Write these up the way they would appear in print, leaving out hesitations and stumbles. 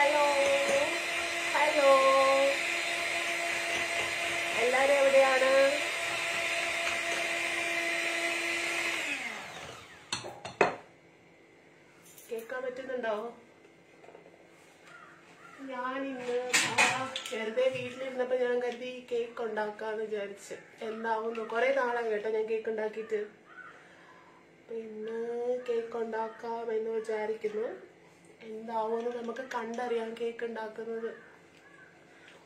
Hello hello എല്ലാരും എവിടെയാണ്? കേൾക്കാൻ പറ്റുന്നുണ്ടോ? ഞാനിന്ന് വെറുതെ വീട്ടിലിരുന്നപ്പോ ഞാൻ കരുതി കേക്ക് ഉണ്ടാക്കാന്ന് വിചാരിച്ച്. എന്താവുന്നു, കുറെ നാളായി കേട്ടോ ഞാൻ കേക്ക് ഉണ്ടാക്കിയിട്ട്. പിന്നെ കേക്ക് ഉണ്ടാക്കാം എന്ന് വിചാരിക്കുന്നു. എന്താവുമെന്ന് നമുക്ക് കണ്ടറിയാം. കേക്ക് ഉണ്ടാക്കുന്നത്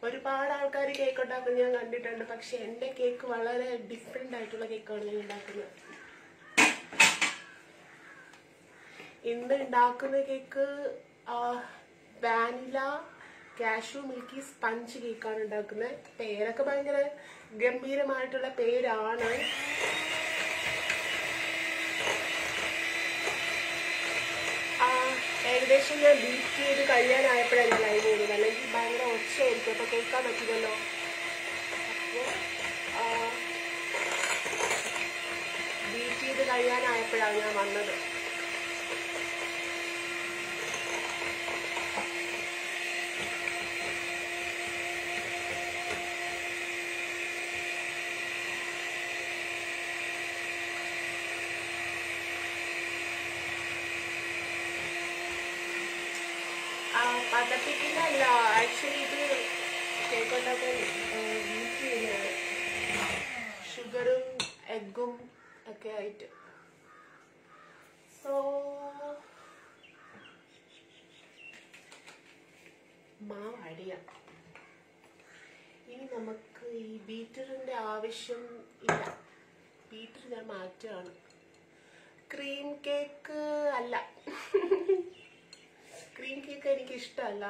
ഒരുപാട് ആൾക്കാർ കേക്ക് ഉണ്ടാക്കുന്നത് ഞാൻ കണ്ടിട്ടുണ്ട്. പക്ഷെ എൻ്റെ കേക്ക് വളരെ ഡിഫറെൻ്റ് ആയിട്ടുള്ള കേക്കാണ് ഞാൻ ഉണ്ടാക്കുന്നത്. ഇന്ന് ഉണ്ടാക്കുന്ന cake vanilla cashew milky sponge കേക്കാണ് ഉണ്ടാക്കുന്നത്. പേരൊക്കെ ഭയങ്കര ഗംഭീരമായിട്ടുള്ള പേരാണ്. ഏകദേശം ഞാൻ ബീറ്റ് ചെയ്ത് കഴിയാനായപ്പോഴാണ് ഞാൻ ലൈവ് ചെയ്യുന്നത്. അല്ലെങ്കിൽ ഭയങ്കര ഒച്ചയായിരിക്കും, അപ്പോൾ കേൾക്കാൻ പറ്റില്ലല്ലോ. അപ്പോൾ ബീറ്റ് ചെയ്ത് കഴിയാനായപ്പോഴാണ് ഞാൻ വന്നത്. പതപ്പിക്കുന്നല്ല, ആക്ച്വലി ഇത് കേക്ക് ഉണ്ടാക്കാൻ ബീറ്റ് ചെയ്യുന്നതാണ്. ഷുഗറും എഗ്ഗും ഒക്കെ ആയിട്ട്. സോ മാവ് അടിയാം. ഇനി നമുക്ക് ഈ ബീറ്ററിന്റെ ആവശ്യം ഇല്ല. ബീറ്റർ ഞാൻ മാറ്റുകയാണ്. ക്രീം കേക്ക് അല്ല, ക്രീം കേക്ക് എനിക്ക് ഇഷ്ടമല്ല.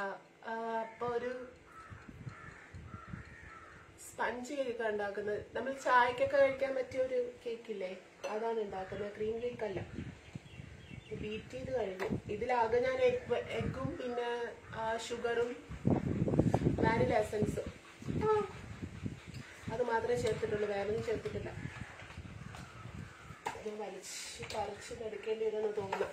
അപ്പോൾ ഒരു സ്പഞ്ച് കേക്ക് ഉണ്ടാക്കുന്നത്. നമ്മൾ ചായക്കൊക്കെ കഴിക്കാൻ പറ്റിയ ഒരു കേക്കില്ലേ, അതാണ് ഉണ്ടാക്കുന്നത്. ക്രീം കേക്ക് അല്ല. ബീറ്റ് ചെയ്ത് കഴിഞ്ഞു. ഇതിലാകെ ഞാൻ എഗ്ഗും പിന്നെ ഷുഗറും വാനില എസൻസും അത് മാത്രമേ ചേർത്തിട്ടുള്ളൂ, വേറൊന്നും ചേർത്തിട്ടില്ല. ഞാൻ വലിച്ച് പറിച്ച് എടുക്കേണ്ടി വരുമെന്ന് തോന്നുന്നു.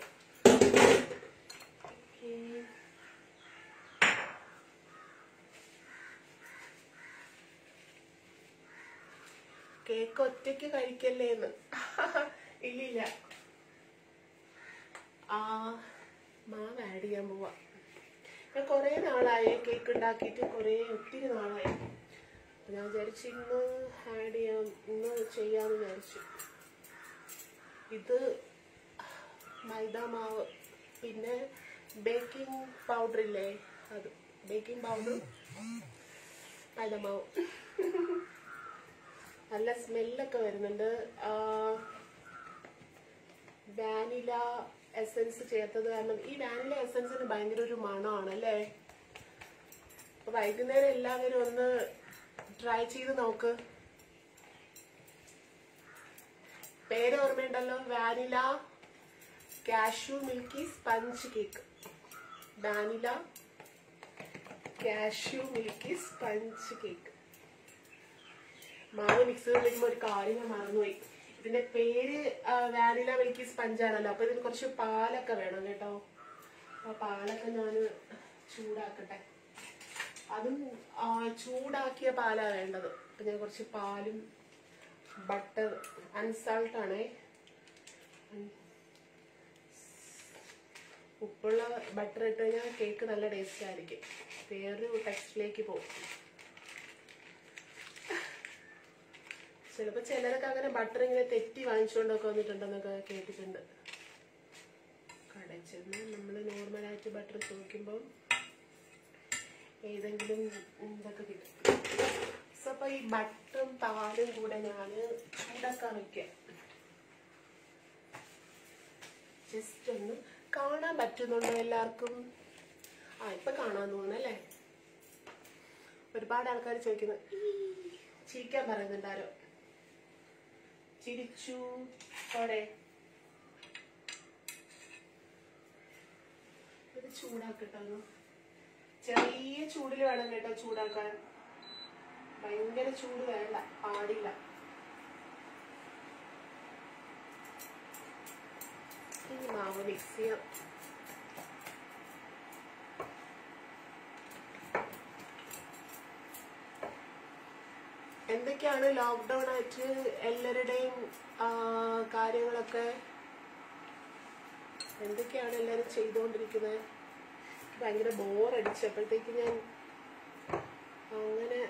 കേക്ക് ഒറ്റയ്ക്ക് കഴിക്കല്ലേന്ന്. ഇല്ലില്ല, മാവ് ആഡ് ചെയ്യാൻ പോവാ. ഞാൻ കുറേ നാളായി കേക്ക് ഉണ്ടാക്കിയിട്ട്, ഒത്തിരി നാളായി. അപ്പം ഞാൻ വിചാരിച്ചു ഇന്ന് ആഡ് ചെയ്യാം, ഇന്ന് ചെയ്യാമെന്ന് വിചാരിച്ചു. ഇത് മൈദ മാവ്, പിന്നെ ബേക്കിംഗ് പൗഡർ ഇല്ലേ, അത് ബേക്കിംഗ് പൗഡർ, മൈദ മാവ്. നല്ല സ്മെല്ലൊക്കെ വരുന്നുണ്ട്. വാനില എസൻസ് ചേർത്തത് കാരണം ഈ വാനില എസൻസിന് ഭയങ്കര ഒരു മണമാണ് അല്ലേ. അപ്പൊ വൈകുന്നേരം എല്ലാവരും ഒന്ന് ട്രൈ ചെയ്ത് നോക്ക്. പേര് ഓർമ്മയുണ്ടല്ലോ, vanilla cashew milky sponge cake. Vanilla cashew milky sponge cake. മാവ് മിക്സ് ചെയ്തിരിക്കുമ്പോൾ ഒരു കാര്യം ഞാൻ മറന്നുപോയി. ഇതിന്റെ പേര് വാനില മിൽക്കി സ്പഞ്ച് ആണല്ലോ. അപ്പൊ ഇതിന് കുറച്ച് പാലൊക്കെ വേണം കേട്ടോ. ആ പാലൊക്കെ ഞാൻ ചൂടാക്കട്ടെ. അതും ചൂടാക്കിയ പാലാ വേണ്ടത്. അപ്പൊ ഞാൻ കുറച്ച് പാലും ബട്ടർ, അൺസാൾട്ട് ആണേ, ഉപ്പുള്ള ബട്ടർ ഇട്ട് കഴിഞ്ഞാൽ കേക്ക് നല്ല ടേസ്റ്റ് ആയിരിക്കും. വേറൊരു ടെക്സ്റ്റിലേക്ക് പോകും. ചിലപ്പോൾ ചിലരൊക്കെ അങ്ങനെ ബട്ടർ ഇങ്ങനെ തെറ്റി വാങ്ങിച്ചുകൊണ്ടൊക്കെ വന്നിട്ടുണ്ടെന്നൊക്കെ കേട്ടിട്ടുണ്ട്. കടയിൽ ചെന്ന് നമ്മൾ നോർമലായിട്ട് ബട്ടർ ചോദിക്കുമ്പോൾ ഏതെങ്കിലും ഇതൊക്കെ കിട്ടും. സോ അപ്പോൾ ഈ ബട്ടറും പാലും കൂടെ ഞാൻ ചൂടാക്കാൻ വയ്ക്കാം. ജസ്റ്റ് ഒന്ന് കാണാൻ പറ്റുന്നുണ്ടോ എല്ലാവർക്കും? ഇപ്പൊ കാണാൻ തോന്നുന്നല്ലേ. ഒരുപാട് ആൾക്കാർ ചോദിക്കുന്നു, ചിരിക്കാൻ പറയുന്നുണ്ടാരോ. ചിരിച്ചു പോടെ. ഇത് ചൂടാക്കട്ടോ. ചെറിയ ചൂടിൽ വേണം കേട്ടോ ചൂടാക്കാൻ. ഭയങ്കര ചൂട് വേണ്ട, പാടില്ല. ഈ മാവ് മിക്സ് ചെയ്യാം. എന്തൊക്കെയാണ് ലോക്ക്ഡൗൺ ആയിട്ട് എല്ലാവരുടെയും കാര്യങ്ങളൊക്കെ എന്തൊക്കെയാണ് എല്ലാവരും ചെയ്തുകൊണ്ടിരിക്കുന്നത്? ഭയങ്കര ബോറടിച്ചപ്പോഴത്തേക്ക് ഞാൻ അങ്ങനെ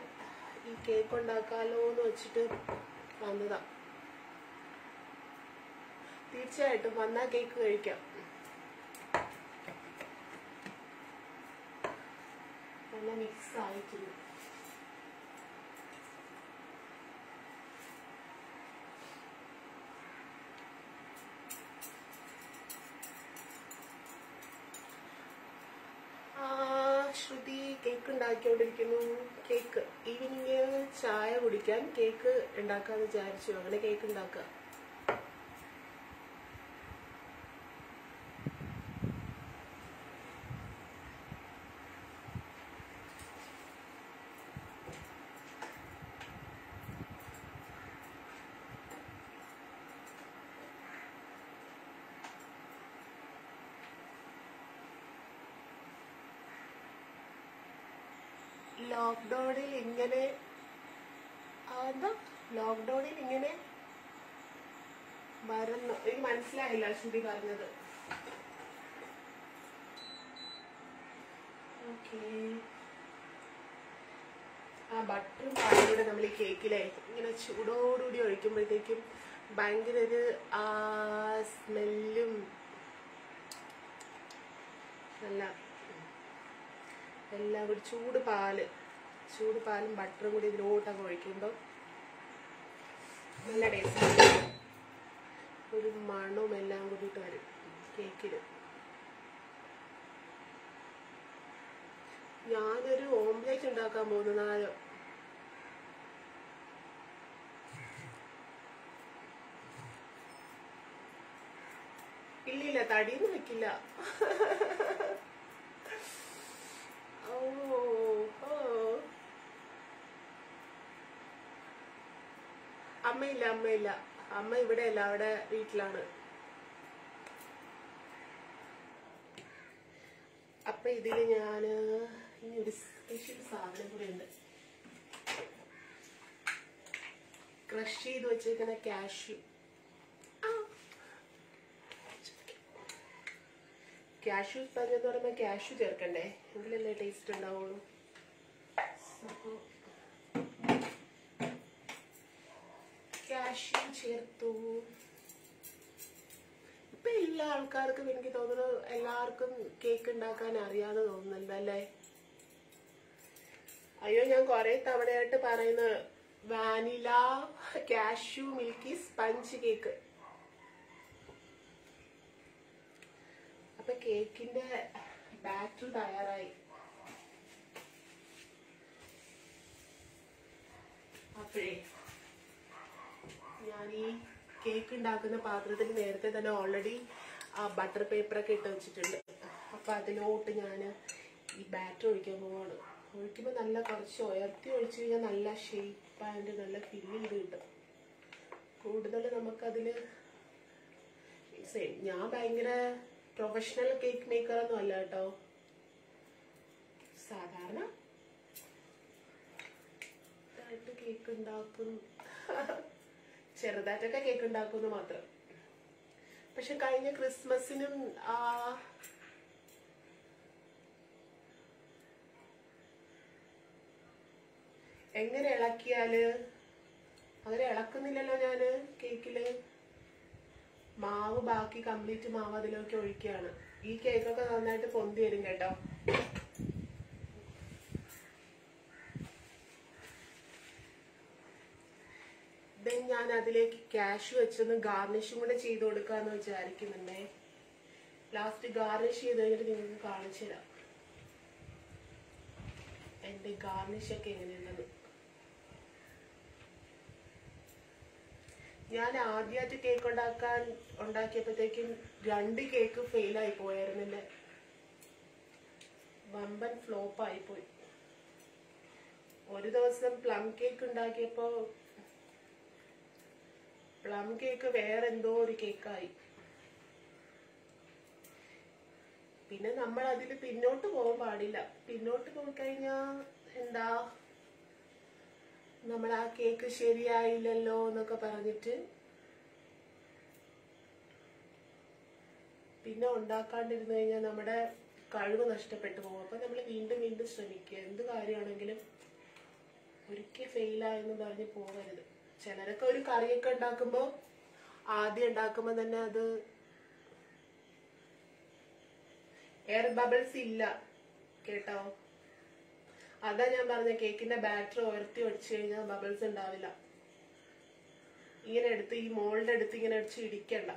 ഈ കേക്ക് ഉണ്ടാക്കാലോ എന്ന് വെച്ചിട്ട് വന്നതാ. തീർച്ചയായിട്ടും വന്നാൽ കേക്ക് കഴിക്കാം. നല്ല മിക്സ് ആയിട്ടുണ്ട്. ശ്രുതി കേക്ക് ഉണ്ടാക്കിക്കൊണ്ടിരിക്കുന്നു. കേക്ക് ഈവനിങ് ചായ കുടിക്കാൻ കേക്ക് ഉണ്ടാക്കാന്ന് വിചാരിച്ചു. അങ്ങനെ കേക്ക് ഉണ്ടാക്കുക. ലോക്ക്ഡൗണിൽ ഇങ്ങനെ വരുന്നു. എനിക്ക് മനസ്സിലായില്ല ശ്രുതി പറഞ്ഞത്. ഓക്കെ. ബട്ടറും പാലും കൂടെ നമ്മൾ ഈ കേക്കിലെ ഇങ്ങനെ ചൂടോടുകൂടി ഒഴിക്കുമ്പോഴത്തേക്കും ഭയങ്കര ഒരു സ്മെല്ലും നല്ല എല്ലാം കൂടി ചൂട് പാലും ബട്ടറും കൂടി ഇതിലോട്ടൊക്കെ ഒഴിക്കുമ്പോൾ നല്ല ടേസ്റ്റ്, ഒരു മണവും എല്ലാം കൂടിയിട്ട് വരും കേക്കിന്. ഞാനൊരു ഓംലെറ്റ് ഉണ്ടാക്കാൻ പോകുന്നു. 4 ഇല്ലില്ല, തടിയൊന്നും വെക്കില്ല. അമ്മയില്ല. അമ്മ ഇവിടെയല്ല, അവിടെ വീട്ടിലാണ്. അപ്പൊ ഇതില് ഞാന് ഇനി ഒരു സ്പെഷ്യൽ സാധനം കൂടെ ഉണ്ട്. ക്രഷ് ചെയ്ത് വെച്ചേക്കുന്ന കാഷ്യൂ പറഞ്ഞെന്ന് പറയുമ്പോൾ കാഷ്യൂ ചേർക്കണ്ടേ, എങ്കിലല്ലേ ടേസ്റ്റ് ഉണ്ടാവുള്ളൂ. കാഷ്യൂ ചേർത്തു. ഇപ്പൊ എല്ലാ ആൾക്കാർക്കും എനിക്ക് തോന്നുന്നു എല്ലാവർക്കും കേക്ക് ഉണ്ടാക്കാൻ അറിയാതെ തോന്നുന്നുണ്ടല്ലേ. അയ്യോ, ഞാൻ കുറെ തവണയായിട്ട് പറയുന്ന vanilla cashew milky sponge cake. അപ്പൊ കേക്കിന്റെ ബാറ്റർ തയ്യാറായി. അപ്പോഴേ ഞാൻ ഈ കേക്ക് ഉണ്ടാക്കുന്ന പാത്രത്തിൽ നേരത്തെ തന്നെ ഓൾറെഡി ബട്ടർ പേപ്പറൊക്കെ ഇട്ട് വെച്ചിട്ടുണ്ട്. അപ്പൊ അതിലോട്ട് ഞാൻ ഈ ബാറ്റർ ഒഴിക്കാൻ പോവാണ്. ഒഴിക്കുമ്പോൾ നല്ല കുറച്ച് ഉയർത്തി ഒഴിച്ചു കഴിഞ്ഞാൽ നല്ല ഷേപ്പായിട്ട് നല്ല ഫില്ല് ചെയ്ത് കിട്ടും. കൂടുതൽ നമുക്കതില് ഞാൻ ഭയങ്കര പ്രൊഫഷണൽ കേക്ക് മേക്കറൊന്നും അല്ല കേട്ടോ. സാധാരണ കേക്ക് ഉണ്ടാക്കും, ചെറുതായിട്ടൊക്കെ കേക്ക് ഉണ്ടാക്കുന്നു മാത്രം. പക്ഷെ കഴിഞ്ഞ ക്രിസ്മസിനും എങ്ങനെ ഇളക്കിയാല്, അങ്ങനെ ഇളക്കുന്നില്ലല്ലോ ഞാന്. കേക്കില് മാവ് ബാക്കി കംപ്ലീറ്റ് മാവ് അതിലേക്ക് ഒഴിക്കുകയാണ്. ഈ കേക്കൊക്കെ നന്നായിട്ട് പൊന്തി വരും കേട്ടോ. ഞാൻ അതിലേക്ക് കാഷ്യൂ വെച്ചൊന്ന് ഗാർണിഷും കൂടെ ചെയ്ത് കൊടുക്കാന്ന് വിചാരിക്കുന്നുണ്ടേ. ലാസ്റ്റ് ഗാർണിഷ് ചെയ്ത് കഴിഞ്ഞിട്ട് നിങ്ങൾക്ക് കാണിച്ചു തരാം എന്റെ ഗാർണിഷൊക്കെ എങ്ങനെയുള്ളത്. ഞാൻ ആദ്യമായിട്ട് കേക്ക് ഉണ്ടാക്കിയപ്പോഴത്തേക്കും 2 കേക്ക് ഫെയിലായി പോയായിരുന്നില്ല. വമ്പൻ ഫ്ലോപ്പ് ആയിപ്പോയി. ഒരു ദിവസം പ്ലം കേക്ക് ഉണ്ടാക്കിയപ്പോ പ്ലം കേക്ക് വേറെ എന്തോ ഒരു കേക്കായി. പിന്നെ നമ്മൾ അതിൽ പിന്നോട്ട് പോകാൻ പാടില്ല. പിന്നോട്ട് പോയി കഴിഞ്ഞാൽ എന്താ, നമ്മൾ ആ കേക്ക് ശരിയായില്ലല്ലോ എന്നൊക്കെ പറഞ്ഞിട്ട് പിന്നെ ഉണ്ടാക്കാണ്ടിരുന്നു കഴിഞ്ഞാൽ നമ്മുടെ കഴിവ് നഷ്ടപ്പെട്ടു പോകും. അപ്പൊ നമ്മൾ വീണ്ടും വീണ്ടും ശ്രമിക്കുക. എന്ത് കാര്യമാണെങ്കിലും ഒരിക്കൽ ഫെയിലായെന്ന് പറഞ്ഞ് പോകരുത്. ചിലരൊക്കെ ഒരു കറിയൊക്കെ ഉണ്ടാക്കുമ്പോൾ ആദ്യം ഉണ്ടാക്കുമ്പോൾ തന്നെ അത് എയർ ബബിൾസ് ഇല്ല കേട്ടോ. അതാ ഞാൻ പറഞ്ഞ കേക്കിന്റെ ബാറ്റർ ഉയർത്തി ഒടിച്ചു കഴിഞ്ഞാൽ ബബിൾസ് ഉണ്ടാവില്ല. ഇങ്ങനെ എടുത്ത് ഈ മോൾഡ് എടുത്ത് ഇങ്ങനെ അടിച്ച് ഇടിക്കണ്ട,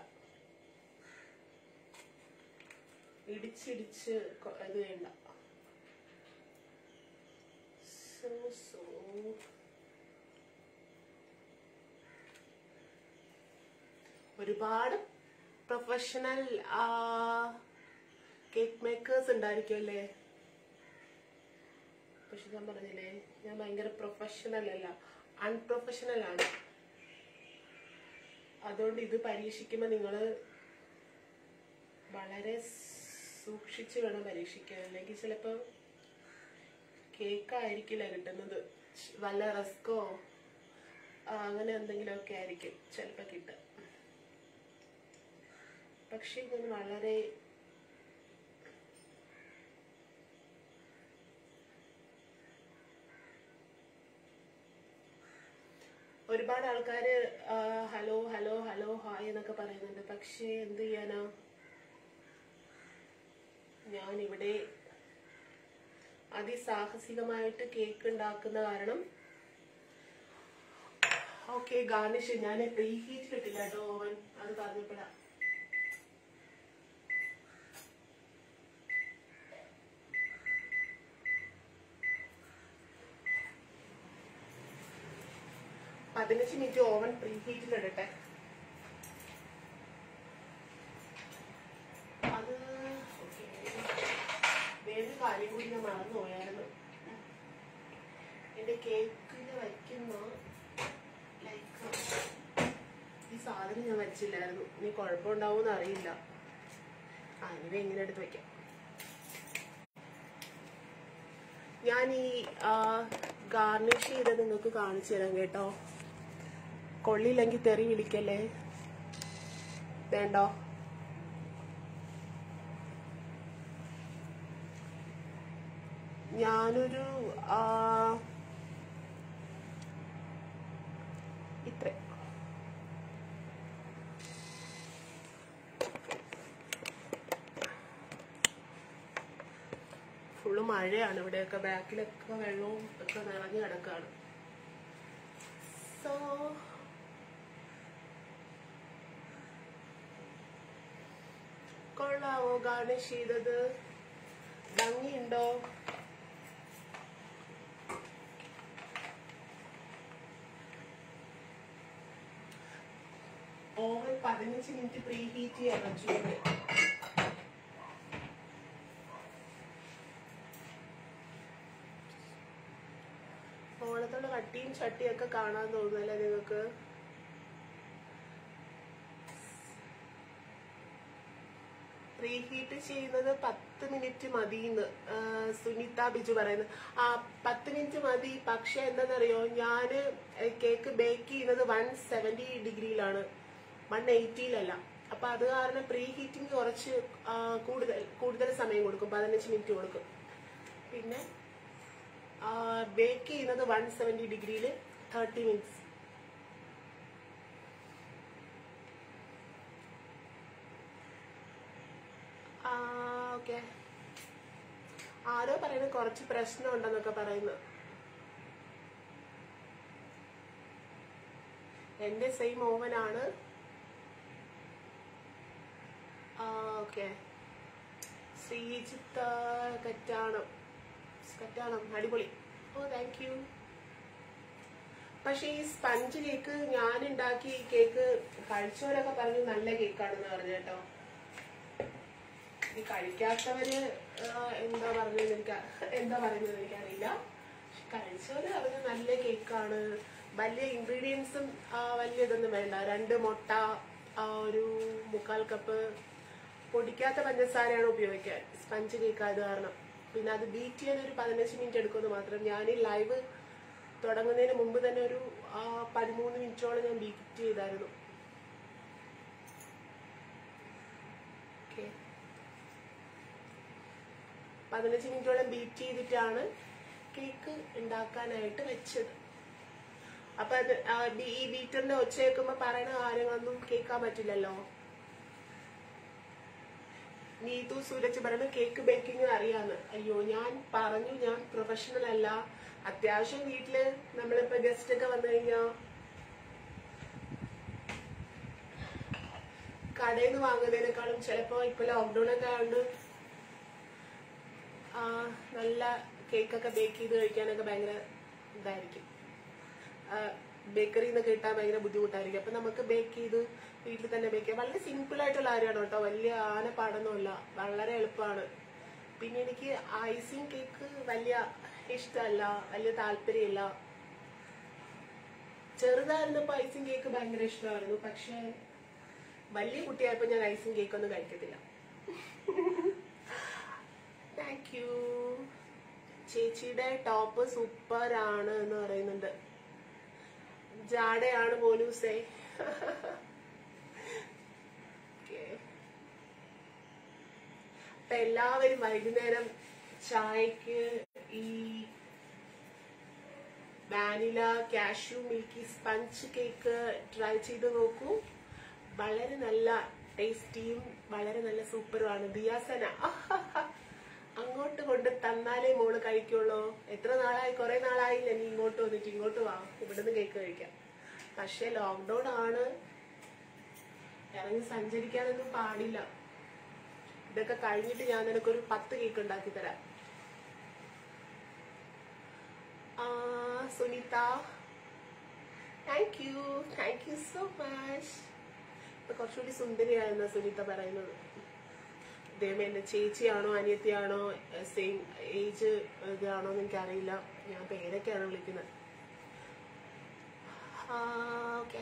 ഇടിച്ചിടിച്ച് ഇത് വേണ്ട. ഒരുപാട് പ്രൊഫഷണൽ കേക്ക് മേക്കേഴ്സ് ഉണ്ടായിരിക്കും അല്ലേ. പക്ഷെ ഞാൻ പറഞ്ഞില്ലേ, ഞാൻ ഭയങ്കര പ്രൊഫഷണൽ അല്ല, അൺപ്രൊഫഷണൽ ആണ്. അതുകൊണ്ട് ഇത് പരീക്ഷിക്കുമ്പോൾ നിങ്ങൾ വളരെ സൂക്ഷിച്ച് വേണം പരീക്ഷിക്കാൻ. അല്ലെങ്കിൽ ചിലപ്പോൾ കേക്കായിരിക്കില്ല കിട്ടുന്നത്, വല്ല റസ്കോ അങ്ങനെ എന്തെങ്കിലുമൊക്കെ ആയിരിക്കും ചിലപ്പോൾ കിട്ടുക. പക്ഷെ ഞാൻ വളരെ ഒരുപാട് ആൾക്കാര് ഹലോ ഹലോ ഹലോ ഹായ് എന്നൊക്കെ പറയുന്നുണ്ട്. പക്ഷെ എന്ത് ചെയ്യാനാ, ഞാനിവിടെ അതിസാഹസികമായിട്ട് കേക്ക് ഉണ്ടാക്കുന്ന കാരണം. ഓക്കെ, ഗാർണിഷ് ഞാൻ പ്രീ ഹീറ്റിലിട്ടില്ല കേട്ടോ ഓവൻ, അത് പറഞ്ഞപ്പോഴാ. പതിനഞ്ച് മിനിറ്റ് ഓവൻ പ്രീ ഹീറ്റിലിടട്ടെ. അത് ഓക്കെ. വേറെ കാര്യം കൂടി ഞാൻ മറന്നു പോയായിരുന്നു. എന്റെ കേക്കിന് വയ്ക്കുന്ന ലൈക്ക് ഈ സാധനം ഞാൻ വച്ചില്ലായിരുന്നു. ഇനി കുഴപ്പമുണ്ടാവുമെന്ന് അറിയില്ല. അങ്ങനെ എങ്ങനെ എടുത്ത് വയ്ക്കാം. ഞാൻ ഈ ഗാർണിഷ് ചെയ്ത് നിങ്ങൾക്ക് കാണിച്ചു തരാം കേട്ടോ. കൊള്ളില്ലെങ്കിൽ തെറി വിളിക്കല്ലേ. വേണ്ടോ? ഞാനൊരു ഇത്ര ഫുള്ള് മഴയാണ് ഇവിടെയൊക്കെ, ബാക്കിലൊക്കെ വെള്ളവും ഒക്കെ നിറഞ്ഞു കിടക്കാണ്. സോ കൊള്ളാവോ ഗാർണിഷ് ചെയ്തത്? ഭംഗിയുണ്ടോ? ഓവൻ 15 മിനിറ്റ് പ്രീ ഹീറ്റ് ചെയ്യാൻ വെച്ചു. ഓണത്തോടെ കട്ടിയും ചട്ടിയും ഒക്കെ കാണാൻ തോന്നുന്നല്ലേ നിങ്ങൾക്ക്? പ്രീ ഹീറ്റ് ചെയ്യുന്നത് 10 മിനിറ്റ് മതിന്ന് സുനിത ബിജു പറയുന്നത്. 10 മിനിറ്റ് മതി. പക്ഷെ എന്താണെന്നറിയോ, ഞാന് കേക്ക് ബേക്ക് ചെയ്യുന്നത് 170 ഡിഗ്രിയിലാണ്, 180-ലല്ല. അപ്പൊ അത് കാരണം പ്രീ ഹീറ്റിംഗ് കുറച്ച് കൂടുതൽ സമയം കൊടുക്കും, 15 മിനിറ്റ് കൊടുക്കും. പിന്നെ ബേക്ക് ചെയ്യുന്നത് 170 ഡിഗ്രിയിൽ 30 മിനിറ്റ്സ്. ഓക്കെ. ആരോ പറയുന്നത് കുറച്ച് പ്രശ്നം ഉണ്ടെന്നൊക്കെ പറയുന്നത്. എന്റെ സെയിം ഓവനാണ്. ഓക്കെ. ശ്രീജിത്ത് കറ്റാണം, അടിപൊളി. ഓ താങ്ക് യു. പക്ഷെ ഈ സ്പഞ്ച് കേക്ക് ഞാൻ ഉണ്ടാക്കി കേക്ക് കഴിച്ചവരൊക്കെ പറഞ്ഞു നല്ല കേക്കാണെന്ന് പറഞ്ഞു കേട്ടോ. ഈ കഴിക്കാത്തവര് എന്താ പറയുന്നത് എനിക്കറിയില്ല. കഴിച്ചവര് പറഞ്ഞു നല്ല കേക്കാണ്, വലിയ ഇൻഗ്രീഡിയൻസും വലിയ ഇതൊന്നും വേണ്ട. 2 മുട്ട, ഒരു 1/4 കപ്പ് പൊടിക്കാത്ത പഞ്ചസാരയാണ് ഉപയോഗിക്കാൻ സ്പഞ്ച് കേക്ക് ആയത് കാരണം. പിന്നെ അത് ബീറ്റ് ചെയ്യാൻ ഒരു 15 മിനിറ്റ് എടുക്കുമെന്ന് മാത്രം. ഞാൻ ഈ ലൈവ് തുടങ്ങുന്നതിന് മുമ്പ് തന്നെ ഒരു 13 മിനിറ്റോളം ഞാൻ ബീറ്റ് ചെയ്തായിരുന്നു. ഓക്കെ, 15 മിനിറ്റോളം ബീറ്റ് ചെയ്തിട്ടാണ് കേക്ക് ഉണ്ടാക്കാനായിട്ട് വെച്ചത്. അപ്പൊ അത് ഈ ബീറ്ററിന്റെ ഒച്ച കേൾക്കുമ്പോ പറയുന്ന കാര്യങ്ങളൊന്നും കേൾക്കാൻ പറ്റില്ലല്ലോ. നീതു സൂരജ് പറഞ്ഞു കേക്ക് ബേക്കിംഗ് അറിയാന്ന്. അയ്യോ, ഞാൻ പറഞ്ഞു ഞാൻ പ്രൊഫഷണൽ അല്ല. അത്യാവശ്യം വീട്ടില് നമ്മളിപ്പോ ഗസ്റ്റ് ഒക്കെ വന്നു കഴിഞ്ഞാ കടയിൽ നിന്ന് വാങ്ങുന്നതിനേക്കാളും ചിലപ്പോ ഇപ്പൊ ലോക്ക്ഡൌൺ ഒക്കെ ആയതുകൊണ്ട് നല്ല കേക്കൊക്കെ ബേക്ക് ചെയ്ത് കഴിക്കാനൊക്കെ ഭയങ്കര ഇതായിരിക്കും. ബേക്കറിയിൽ നിന്ന് കിട്ടാൻ ഭയങ്കര ബുദ്ധിമുട്ടായിരിക്കും. അപ്പൊ നമുക്ക് ബേക്ക് ചെയ്ത് വീട്ടിൽ തന്നെ ബേക്ക് ചെയ്യാം. വളരെ സിമ്പിൾ ആയിട്ടുള്ള കാര്യമാണ് കേട്ടോ, വലിയ പാടൊന്നുമില്ല, വളരെ എളുപ്പമാണ്. പിന്നെ എനിക്ക് ഐസിങ് കേക്ക് വലിയ ഇഷ്ടമല്ല, വലിയ താല്പര്യമില്ല. ചെറുതായിരുന്നപ്പോ ഐസിങ് കേക്ക് ഭയങ്കര ഇഷ്ടമായിരുന്നു. പക്ഷെ വലിയ കുട്ടിയായപ്പോ ഞാൻ ഐസിങ് കേക്ക് ഒന്നും കഴിക്കത്തില്ല. Thank you. ചേച്ചിയുടെ ടോപ്പ് സൂപ്പർ ആണ് എന്ന് പറയുന്നുണ്ട്. ജാടയാണ് പോലൂസേ. അപ്പൊ എല്ലാവരും വൈകുന്നേരം ചായക്ക് ഈ vanilla cashew milky sponge cake try ചെയ്ത് നോക്കൂ. വളരെ നല്ല ടേസ്റ്റിയും വളരെ നല്ല സൂപ്പറുമാണ്. ദിയാസന അങ്ങോട്ട് കൊണ്ട് തന്നാലേ മോള് കഴിക്കുള്ളൂ. എത്ര നാളായി, കുറെ നാളായില്ല നീ ഇങ്ങോട്ട് വന്നിട്ട്. ഇങ്ങോട്ട് വാ, ഇവിടുന്ന് കേക്ക് കഴിക്കാം. പക്ഷെ ലോക്ക്ഡൌൺ ആണ്, ഇറങ്ങി സഞ്ചരിക്കാനൊന്നും പാടില്ല. ഇതൊക്കെ കഴിഞ്ഞിട്ട് ഞാൻ നിനക്കൊരു 10 കേക്ക് ഉണ്ടാക്കി തരാം. Sunitha, thank you so much. ഇപ്പൊ കുറച്ചുകൂടി സുന്ദരിയായെന്ന സുനിത പറയുന്നത്. ദൈവം എന്റെ ചേച്ചിയാണോ അനിയത്തിയാണോ സെയിം ഏജ് ഇതാണോ എന്ന് എനിക്കറിയില്ല. ഞാൻ പേരൊക്കെയാണ് വിളിക്കുന്നത്. ഓക്കെ.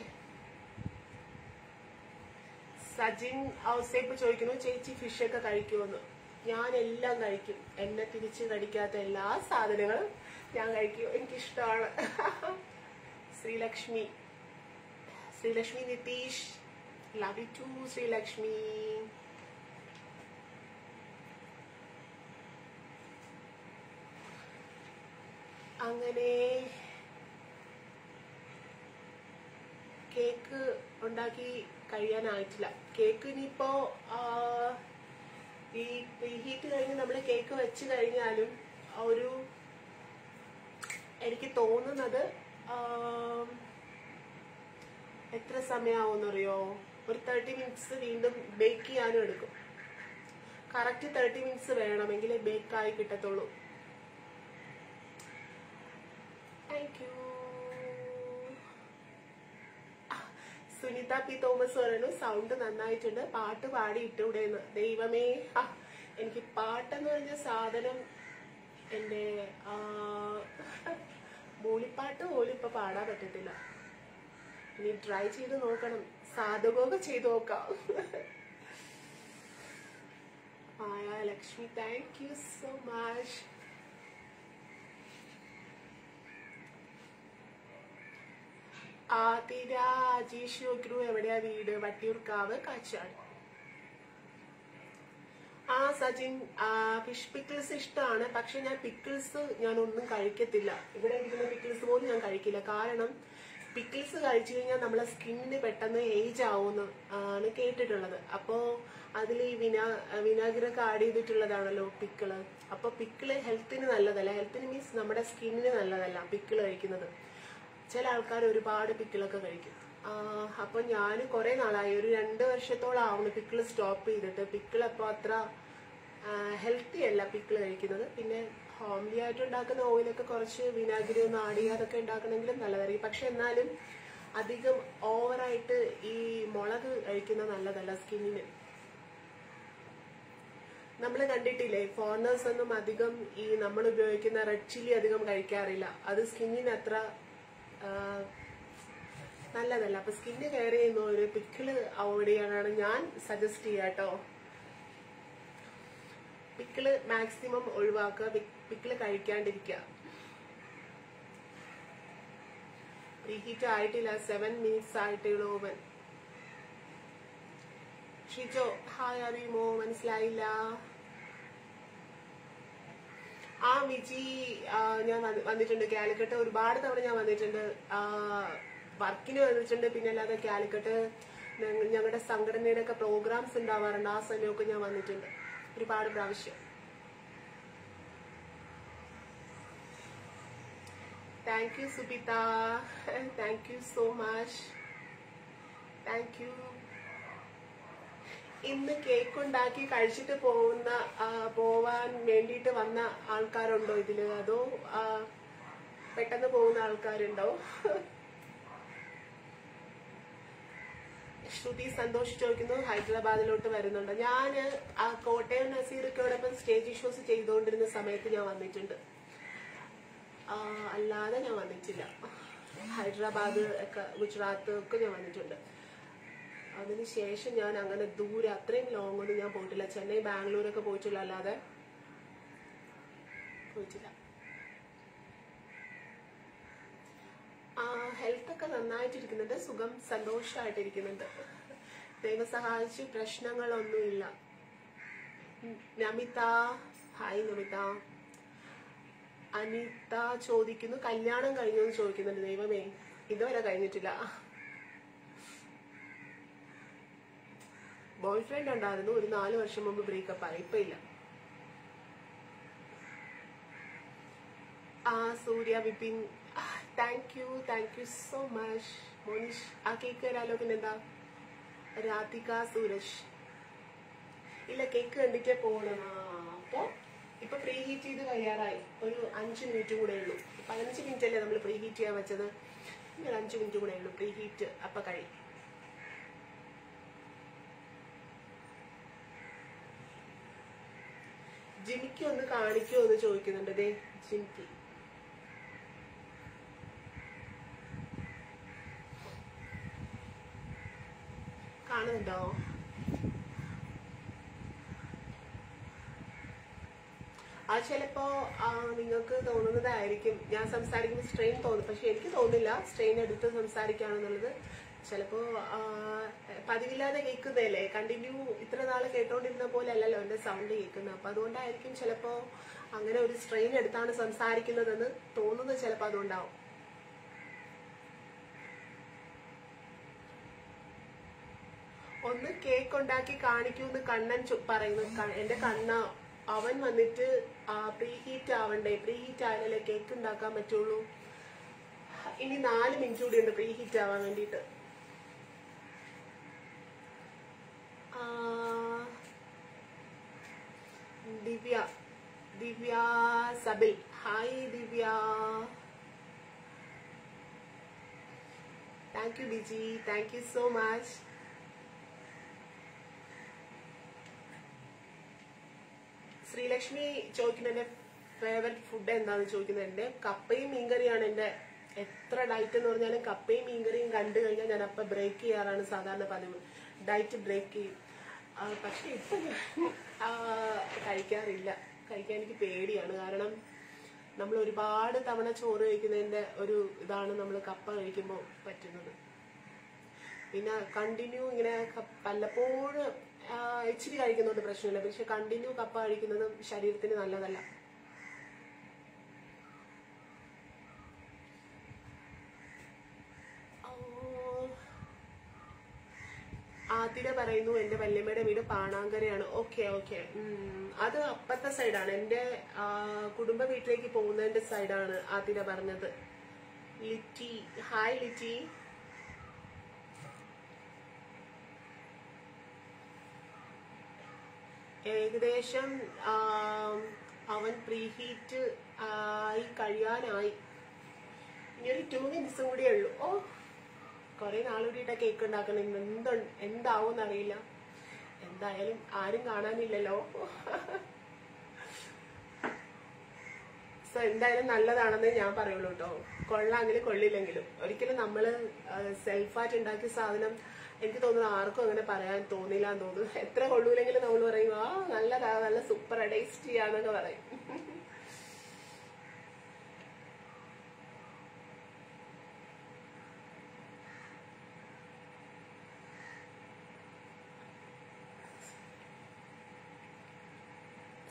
സജിൻ ഔസേപ്പ് ചോദിക്കുന്നു ചേച്ചി ഫിഷൊക്കെ കഴിക്കുമെന്ന്. ഞാൻ എല്ലാം കഴിക്കും. എന്നെ തിരിച്ച് കടിക്കാത്ത എല്ലാ സാധനങ്ങളും ഞാൻ കഴിക്കും. എനിക്കിഷ്ടമാണ്. Sreelakshmi Nitheesh, love you too Sreelakshmi. അങ്ങനെ കേക്ക് ഉണ്ടാക്കി കഴിയാനായിട്ടില്ല. കേക്ക് ഇനിയിപ്പോ ഈ ഹീറ്റ് കഴിഞ്ഞ് നമ്മൾ കേക്ക് വെച്ച് കഴിഞ്ഞാലും ഒരു എനിക്ക് തോന്നുന്നത് എത്ര സമയമാവുമെന്നറിയോ, ഒരു 30 മിനിറ്റ്സ് വീണ്ടും ബേക്ക് ചെയ്യാനും എടുക്കും. കറക്റ്റ് 30 മിനിറ്റ്സ് വേണമെങ്കിൽ ബേക്കായി കിട്ടത്തുള്ളൂ. Thank you. Sunitha P Thomas പറയുന്നു സൗണ്ട് നന്നായിട്ടുണ്ട്, പാട്ട് പാടി ഇട്ടൂടെന്ന്. ദൈവമേ, എനിക്ക് പാട്ടെന്ന് പറഞ്ഞ സാധനം എന്റെ മൂളിപ്പാട്ട് പോലും ഇപ്പൊ പാടാൻ പറ്റത്തില്ല. ഇനി ട്രൈ ചെയ്ത് നോക്കണം, സാധകമൊക്കെ ചെയ്ത് നോക്കാം. Lakshmi, thank you so much. Rajesh നോക്കിരു, എവിടെയാ വീട്? വട്ടിയൂർക്കാവ്, കാച്ചാട്. സജിൻ, ഫിഷ് പിക്കിൾസ് ഇഷ്ടമാണ്. പക്ഷെ ഞാൻ പിക്കിൾസ് ഒന്നും കഴിക്കത്തില്ല. ഇവിടെ ഇരിക്കുന്ന പിക്കിൾസ് പോലും ഞാൻ കഴിക്കില്ല. കാരണം പിക്കിൾസ് കഴിച്ചു കഴിഞ്ഞാൽ നമ്മളെ സ്കിന്നിന് പെട്ടെന്ന് ഏജ് ആവുമെന്ന് ആണ് കേട്ടിട്ടുള്ളത്. അപ്പോ അതിൽ ഈ വിനാഗിരൊക്കെ ആഡ് ചെയ്തിട്ടുള്ളതാണല്ലോ പിക്കിള്. അപ്പൊ പിക്കിള് ഹെൽത്തിന് നല്ലതല്ല. ഹെൽത്തിന് മീൻസ് നമ്മുടെ സ്കിന്നിന് നല്ലതല്ല പിക്കിള് കഴിക്കുന്നത്. ചില ആൾക്കാർ ഒരുപാട് പിക്കിളൊക്കെ കഴിക്കും. അപ്പൊ ഞാൻ കുറെ നാളായി, ഒരു 2 വർഷത്തോളം ആവുന്നു പിക്കിള് സ്റ്റോപ്പ് ചെയ്തിട്ട്. പിക്കിൾ അപ്പൊ അത്ര ഹെൽത്തി അല്ല പിക്കിള് കഴിക്കുന്നത്. പിന്നെ ഹോംലി ആയിട്ട് ഉണ്ടാക്കുന്ന ഓയിലൊക്കെ കുറച്ച് വിനാഗിരി ഒന്ന് ആഡ് ചെയ്യാതൊക്കെ ഉണ്ടാക്കണമെങ്കിലും നല്ലതായിരിക്കും. പക്ഷെ എന്നാലും അധികം ഓവറായിട്ട് ഈ മുളക് കഴിക്കുന്നത് നല്ലതല്ല സ്കിന്നിന്. നമ്മൾ കണ്ടിട്ടില്ലേ, ഫോറിനേഴ്സ് ഒന്നും അധികം ഈ നമ്മൾ ഉപയോഗിക്കുന്ന റെഡ് ചില്ലി അധികം കഴിക്കാറില്ല. അത് സ്കിന്നിന് അത്ര നല്ലതല്ല. അപ്പൊ സ്കിന്ന് കെയർ ചെയ്യുന്ന ഒരു പിക്കിള് അവോയ്ഡ് ചെയ്യാനാണ് ഞാൻ സജസ്റ്റ് ചെയ്യാട്ടോ. പിക്കിള് മാക്സിമം ഒഴിവാക്കുക, പിക്കിള് കഴിക്കാണ്ടിരിക്കുക. പ്രീഹീറ്റ് ആയിട്ടില്ല, 7 minutes ആയിട്ടുള്ളൂ ഓവൻ. ഷിജോ ഹായ് അറിയുമോ? മനസ്സിലായില്ല. ആ വിജി ഞാൻ വന്നിട്ടുണ്ട് കാലിക്കട്ട് ഒരുപാട് തവണ ഞാൻ വന്നിട്ടുണ്ട്. വർക്കിന് വന്നിട്ടുണ്ട്, പിന്നെ അല്ലാതെ കാലിക്കട്ട് ഞങ്ങളുടെ സംഘടനയുടെ ഒക്കെ പ്രോഗ്രാംസ് ഉണ്ടാവാറുണ്ട്. ആ സമയമൊക്കെ ഞാൻ വന്നിട്ടുണ്ട് ഒരുപാട് പ്രാവശ്യം. Thank you Subitha, thank you so much, thank you. ഇന്ന് കേക്ക് ഉണ്ടാക്കി കഴിച്ചിട്ട് പോവാൻ വേണ്ടിയിട്ട് വന്ന ആൾക്കാരുണ്ടോ ഇതില്, അതോ പെട്ടെന്ന് പോകുന്ന ആൾക്കാരുണ്ടോ? ശ്രുതി സന്തോഷ് ചോദിക്കുന്നു ഹൈദരാബാദിലോട്ട് വരുന്നുണ്ട്. ഞാന് കോട്ടയം നസീർക്കോടൊപ്പം സ്റ്റേജ് ഷോസ് ചെയ്തുകൊണ്ടിരുന്ന സമയത്ത് ഞാൻ വന്നിട്ടുണ്ട്, അല്ലാതെ ഞാൻ വന്നിട്ടില്ല. ഹൈദരാബാദ് ഒക്കെ ഗുജറാത്ത് ഒക്കെ ഞാൻ വന്നിട്ടുണ്ട്. അതിനുശേഷം ഞാൻ അങ്ങനെ ദൂരെ അത്രയും ലോങ് ഒന്നും ഞാൻ പോയിട്ടില്ല. ചെന്നൈ ബാംഗ്ലൂരൊക്കെ പോയിട്ടില്ല, അല്ലാതെ പോയിട്ടില്ല. ഹെൽത്ത് ഒക്കെ നന്നായിട്ടിരിക്കുന്നുണ്ട്, സുഖം സന്തോഷമായിട്ടിരിക്കുന്നുണ്ട്. ദൈവം സഹായിച്ച് പ്രശ്നങ്ങളൊന്നുമില്ല. നമിത ഹായ് നമിത. അനിത ചോദിക്കുന്നു കല്യാണം കഴിഞ്ഞു എന്ന് ചോദിക്കുന്നുണ്ട്. ദൈവമേ ഇതുവരെ കഴിഞ്ഞിട്ടില്ല. ബോയ് ഫ്രണ്ട് ഉണ്ടായിരുന്നു, ഒരു 4 വർഷം മുമ്പ് ബ്രേക്കപ്പ് ആയി, ഇപ്പൊ ഇല്ല. Surya Vipin thank you so much. Monish ആ കേക്ക് തരാലോ. പിന്നെന്താ രാധിക സൂരജ് ഇല്ല കേക്ക് കണ്ടിട്ടേ പോകണം. അപ്പൊ ഇപ്പൊ പ്രീ ഹീറ്റ് ചെയ്ത് കഴിയാറായി, ഒരു 5 മിനിറ്റ് കൂടെ ഉള്ളൂ. 15 മിനിറ്റ് അല്ലേ നമ്മൾ പ്രീ ഹീറ്റ് ചെയ്യാൻ വെച്ചത്, ഒരു 5 മിനിറ്റ് കൂടെ ഉള്ളൂ പ്രീ ഹീറ്റ്, അപ്പൊ കഴിയും. ജിമിക്ക് ഒന്ന് കാണിക്കോ എന്ന് ചോദിക്കുന്നുണ്ട്. ദേ ജിമിക്ക് കാണുന്നുണ്ടോ? അത് ചിലപ്പോ നിങ്ങൾക്ക് തോന്നുന്നതായിരിക്കും, ഞാൻ സംസാരിക്കുമ്പോൾ സ്ട്രെയിൻ തോന്നും, പക്ഷെ എനിക്ക് തോന്നില്ല സ്ട്രെയിൻ എടുത്ത് സംസാരിക്കുകയാണെന്നുള്ളത്. ചിലപ്പോ പതിവില്ലാതെ കേൾക്കുന്നതല്ലേ, കണ്ടിന്യൂ ഇത്ര നാള് കേട്ടോണ്ടിരുന്ന പോലെ അല്ലല്ലോ എന്റെ സൗണ്ട് കേൾക്കുന്നത്. അപ്പൊ അതുകൊണ്ടായിരിക്കും ചിലപ്പോ അങ്ങനെ ഒരു സ്ട്രെയിൻ എടുത്താണ് സംസാരിക്കുന്നതെന്ന് തോന്നുന്നത്, ചിലപ്പോ അതുകൊണ്ടാവും. ഒന്ന് കേക്ക് ഉണ്ടാക്കി കാണിക്കൂന്ന് കണ്ണൻ പറയുന്നു. എന്റെ കണ്ണ അവൻ വന്നിട്ട് പ്രീ ഹീറ്റ് ആവണ്ടേ, പ്രീ ഹീറ്റ് ആയാലല്ലേ കേക്ക് ഉണ്ടാക്കാൻ പറ്റുള്ളൂ. ഇനി 4 മിനിറ്റ് കൂടി ഉണ്ട് പ്രീ ഹീറ്റ് ആവാൻ വേണ്ടിട്ട്. Divya Sabil hi Divya. Thank you Biji, thank you so much. Sreelakshmi ചോദിക്കുന്ന എന്റെ ഫേവറേറ്റ് ഫുഡ് എന്താന്ന് ചോദിക്കുന്നത്. എന്റെ കപ്പയും മീൻകറിയാണ് എന്റെ. എത്ര ഡയറ്റ് എന്ന് പറഞ്ഞാലും കപ്പയും മീൻകറിയും കണ്ടു കഴിഞ്ഞാൽ ഞാൻ അപ്പൊ ബ്രേക്ക് ചെയ്യാറാണ് സാധാരണ പതിവ്, ഡയറ്റ് ബ്രേക്ക് ചെയ്യും. പക്ഷെ ഇപ്പൊ ഞാൻ കഴിക്കാറില്ല, കഴിക്കാൻ എനിക്ക് പേടിയാണ്. കാരണം നമ്മൾ ഒരുപാട് തവണ ചോറ് കഴിക്കുന്നതിന്റെ ഒരു ഇതാണ് നമ്മൾ കപ്പ കഴിക്കുമ്പോൾ പറ്റുന്നത്. പിന്നെ കണ്ടിന്യൂ ഇങ്ങനെ വല്ലപ്പോഴും ഇച്ചിരി കഴിക്കുന്നതുകൊണ്ട് പ്രശ്നമില്ല, പക്ഷെ കണ്ടിന്യൂ കപ്പ കഴിക്കുന്നതും ശരീരത്തിന് നല്ലതല്ല. ആതിര പറയുന്നു എന്റെ വല്യമ്മയുടെ വീട് പാണാങ്കരയാണ്. ഓക്കെ ഓക്കെ, അത് അപ്പത്തെ സൈഡാണ്, എന്റെ കുടുംബ വീട്ടിലേക്ക് പോകുന്നതിന്റെ സൈഡാണ് ആതിര പറഞ്ഞത്. ലിറ്റി ഹായ് ലിറ്റി. ഏകദേശം അവൻ പ്രീഹീറ്റ് ആയി കഴിയാനായി, ഇനിയൊരു 2 മിനിറ്റ്സും കൂടിയേ ഉള്ളൂ. ഓ കുറെ നാളുകൂടിയിട്ട കേക്ക് ഉണ്ടാക്കണം, എന്താവും അറിയില്ല. എന്തായാലും ആരും കാണാനില്ലല്ലോ. സോ എന്തായാലും നല്ലതാണെന്ന് ഞാൻ പറയുള്ളൂ കേട്ടോ. കൊള്ളാമെങ്കിലും കൊള്ളില്ലെങ്കിലും ഒരിക്കലും നമ്മള് സെൽഫായിട്ട് ഉണ്ടാക്കിയ സാധനം എനിക്ക് തോന്നുന്നു ആർക്കും അങ്ങനെ പറയാൻ തോന്നില്ല എന്ന് തോന്നുന്നു. എത്ര കൊള്ളൂലെങ്കിലും നമ്മൾ പറയും നല്ലതാ, നല്ല സൂപ്പർ ടേസ്റ്റിയാന്നൊക്കെ പറയും.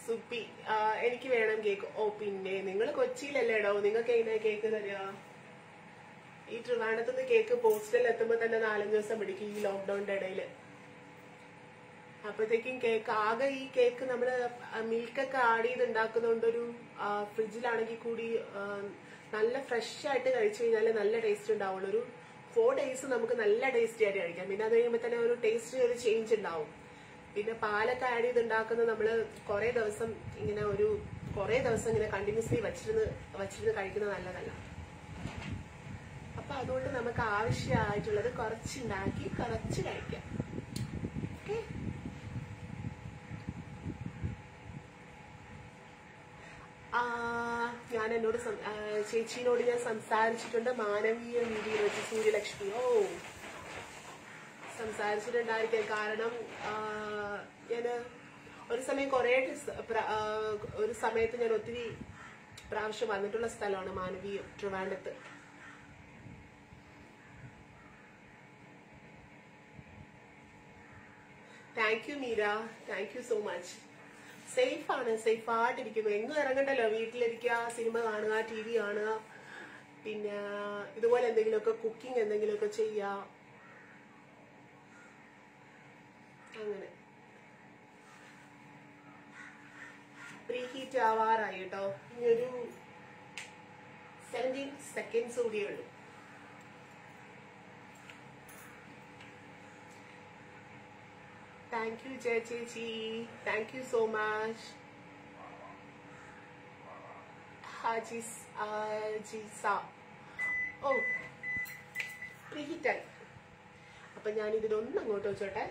സുപ്പി എനിക്ക് വേണം കേക്ക്. ഓ പിന്നെ നിങ്ങൾ കൊച്ചിയിലല്ലേടോ, നിങ്ങൾക്ക് എങ്ങനെ കേക്ക് തരിക? ഈ ട്രിവാൻഡ്രത്തുനിന്ന് കേക്ക് പോസ്റ്റലിൽ എത്തുമ്പോ തന്നെ 4-5 ദിവസം പിടിക്കും ഈ ലോക്ക്ഡൌണിന്റെ ഇടയില്. അപ്പോഴത്തേക്കും കേക്ക് ആകെ ഈ കേക്ക് നമ്മള് മിൽക്കൊക്കെ ആഡ് ചെയ്ത് ഉണ്ടാക്കുന്നതുകൊണ്ട് ഒരു ഫ്രിഡ്ജിലാണെങ്കിൽ കൂടി നല്ല ഫ്രഷ് ആയിട്ട് കഴിച്ചു കഴിഞ്ഞാൽ നല്ല ടേസ്റ്റ് ഉണ്ടാവുള്ളൂ. ഒരു 4 days നമുക്ക് നല്ല ടേസ്റ്റി ആയിട്ട് കഴിക്കാം. പിന്നെ അത് കഴിയുമ്പോൾ തന്നെ ഒരു ടേസ്റ്റ് ഒരു ചേഞ്ച് ഉണ്ടാവും. പിന്നെ പാലൊക്കെ ആഡ് ചെയ്ത് ഉണ്ടാക്കുന്നത് നമ്മള് കുറെ ദിവസം ഇങ്ങനെ കണ്ടിന്യൂസ്ലി വച്ചിരുന്ന് കഴിക്കുന്നത് നല്ലതല്ല. അപ്പൊ അതുകൊണ്ട് നമുക്ക് ആവശ്യമായിട്ടുള്ളത് കുറച്ചുണ്ടാക്കി കുറച്ച് കഴിക്കാം. ഓക്കെ, ഞാൻ ചേച്ചിനോട് ഞാൻ സംസാരിച്ചിട്ടുണ്ട്. മാനവീയ വീഡിയോയിൽ വെച്ച് സൂര്യലക്ഷ്മി സംസാരിച്ചിട്ടുണ്ടായിരിക്കാം. കാരണം ഞാൻ ഒരു സമയത്ത് ഞാൻ ഒത്തിരി പ്രാവശ്യം വന്നിട്ടുള്ള സ്ഥലമാണ് മാനവീയം, ട്രിവാൻഡ്രത്ത്. Thank you Meera, thank you so much. സേഫാണ്, സേഫായിട്ടിരിക്കുന്നു. എങ്ങും ഇറങ്ങണ്ടല്ലോ, വീട്ടിലിരിക്കുക, സിനിമ കാണുക, TV കാണുക, പിന്നെ ഇതുപോലെ എന്തെങ്കിലുമൊക്കെ കുക്കിംഗ് എന്തെങ്കിലുമൊക്കെ ചെയ്യുക. അങ്ങനെ പ്രീ ഹീറ്റ് ആവാറായി കേട്ടോ. ഇനി ഒരു 17 seconds കൂടിയേ ഉള്ളൂ. താങ്ക് യു ജയ ചേച്ചി, താങ്ക് യു സോ മച്ച്. ഓ പ്രീ ഹീറ്റായി. അപ്പൊ ഞാൻ ഇതിലൊന്നും അങ്ങോട്ട് വെച്ചോട്ടെ.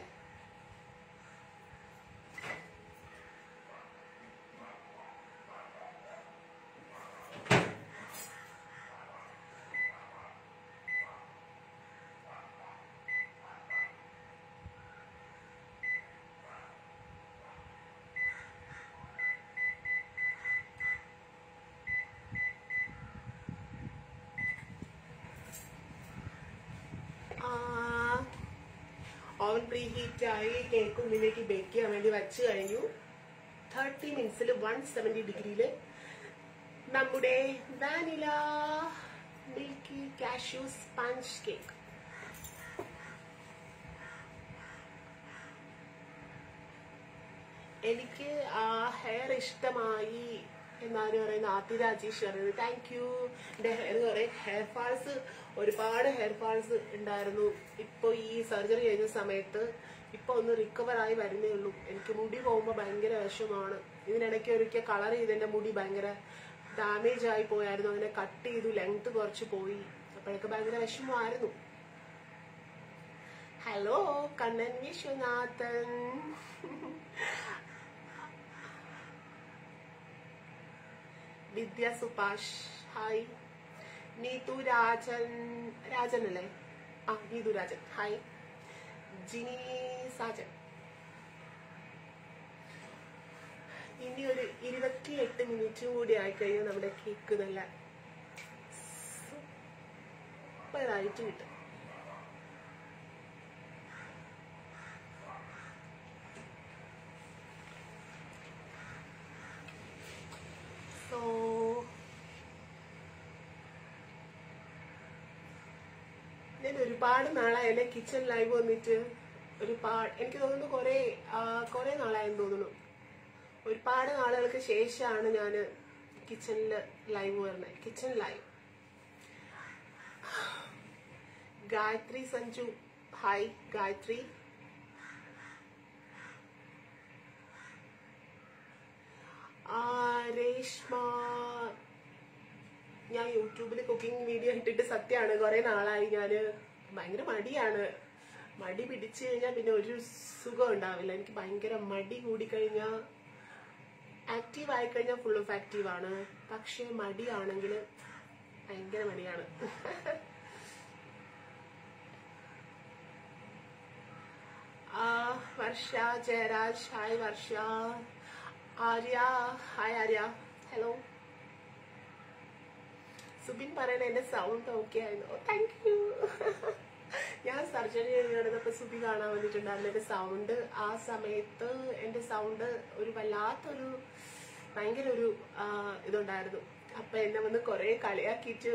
ഓവൻ പ്രീ ഹീറ്റ് ആയി. കേക്ക് ഉള്ളിലേക്ക് ബേക്ക് ചെയ്യാൻ വേണ്ടി വെച്ച് കഴിഞ്ഞു. 30 minutes 170 degrees നമ്മുടെ vanilla milky cashew sponge cake. എനിക്ക് ഹെയർ ഇഷ്ടമായി എന്നാണ് പറയുന്നത്. ആത്തി രാജേഷ് പറയുന്നത് താങ്ക് യു. എന്റെ ഒരുപാട് ഹെയർ ഫാൾസ് ഉണ്ടായിരുന്നു. ഇപ്പൊ ഈ സർജറി കഴിഞ്ഞ സമയത്ത് ഇപ്പൊ ഒന്ന് റിക്കവർ ആയി വരുന്നേ ഉള്ളൂ. എനിക്ക് മുടി പോകുമ്പോ ഭയങ്കര വിഷമാണ്. ഇതിനിടയ്ക്ക് ഒരിക്കൽ കളർ ചെയ്തെന്റെ മുടി ഭയങ്കര ഡാമേജ് ആയി പോയായിരുന്നു. അങ്ങനെ കട്ട് ചെയ്തു, ലെങ്ത് കുറച്ച് പോയി. അപ്പോഴൊക്കെ ഭയങ്കര വിഷമമായിരുന്നു. ഹലോ കണ്ണൻ വിശ്വനാഥൻ, വിദ്യ സുഭാഷ്, ഹായ്. നീതു രാജൻ അല്ലേ? നീതു രാജൻ, ഹായ്. ജിനി സാജൻ. ഇനി ഒരു 28 minutes കൂടി ആയിക്കഴിഞ്ഞാൽ നമ്മുടെ കേക്ക് നല്ല സൂപ്പറായിട്ട് കിട്ടും. ഞാൻ ഒരുപാട് നാളായല്ലേ കിച്ചൺ ലൈവ് വന്നിട്ട്. എനിക്ക് തോന്നുന്നു കുറെ നാളായെന്ന് തോന്നുന്നു. ഒരുപാട് നാളുകൾക്ക് ശേഷമാണ് ഞാൻ കിച്ചണില് ലൈവ് വരുന്നത്. Kitchen live. Gayathri Sanju, hi Gayathri. Reshma, ഞാൻ യൂട്യൂബിൽ കുക്കിംഗ് വീഡിയോ ഇട്ടിട്ട് സത്യമാണ് കുറെ നാളായി. ഞാന് ഭയങ്കര മടിയാണ്. മടി പിടിച്ചു കഴിഞ്ഞാൽ പിന്നെ ഒരു സുഖം ഉണ്ടാവില്ല. എനിക്ക് ഭയങ്കര മടി കൂടിക്കഴിഞ്ഞാൽ, ആക്റ്റീവ് ആയിക്കഴിഞ്ഞാൽ ഫുൾ ഓഫ് ആക്റ്റീവ് ആണ്. പക്ഷെ മടിയാണെങ്കിൽ ഭയങ്കര മടിയാണ്. Varsha Jayaraj, hi Varsha. Arya, hi Arya, hello. Subin പറയണ എന്റെ സൗണ്ട് ഓക്കെ ആയിരുന്നു. Thank you. ഞാൻ സർജറി നടന്നപ്പോ സുധി കാണാൻ വന്നിട്ടുണ്ടായിരുന്നു. എന്റെ സൗണ്ട് ആ സമയത്ത് എന്റെ സൗണ്ട് ഒരു വല്ലാത്തൊരു ഭയങ്കര ഒരു ഇതുണ്ടായിരുന്നു. അപ്പൊ എന്നെ വന്ന് കൊറേ കളിയാക്കിയിട്ട്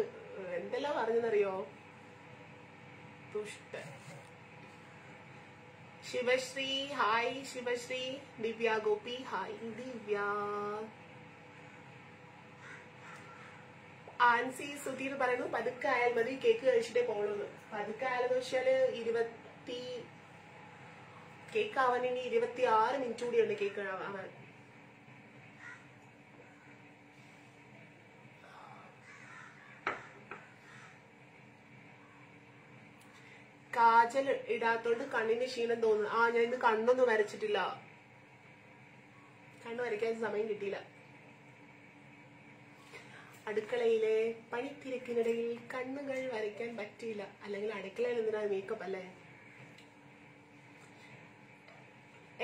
എന്തെല്ലാം പറഞ്ഞെന്നറിയോ? ദുഷ്ട. ശിവശ്രീ ഹായ്. ശിവശ്രീ. ദിവ്യ ഗോപി ഹായ്. ദിവ്യ. ആൻസി സുധീർ പറയുന്നു പതുക്കെ ആയാൽ മതി, കേക്ക് കഴിച്ചിട്ടേ പോളൂന്ന്. പതുക്കെ ആയാലെന്ന് വെച്ചാല് കേക്ക് ആവാൻ ഇനി 26 മിനിറ്റ് കൂടിയുണ്ട് കേക്ക് ആവാൻ. കാജൽ ഇടാത്തോണ്ട് കണ്ണിന് ക്ഷീണം തോന്നുന്നു. ഞാൻ ഇന്ന് കണ്ണൊന്നും വരച്ചിട്ടില്ല. കണ്ണ് വരയ്ക്കാൻ സമയം കിട്ടിയില്ല. അടുക്കളയിലെ പണിത്തിരക്കിനിടയിൽ കണ്ണുകൾ വരയ്ക്കാൻ പറ്റിയില്ല. അല്ലെങ്കിൽ അടുക്കളയിൽ എന്തിനാ മേക്കപ്പ് അല്ലേ?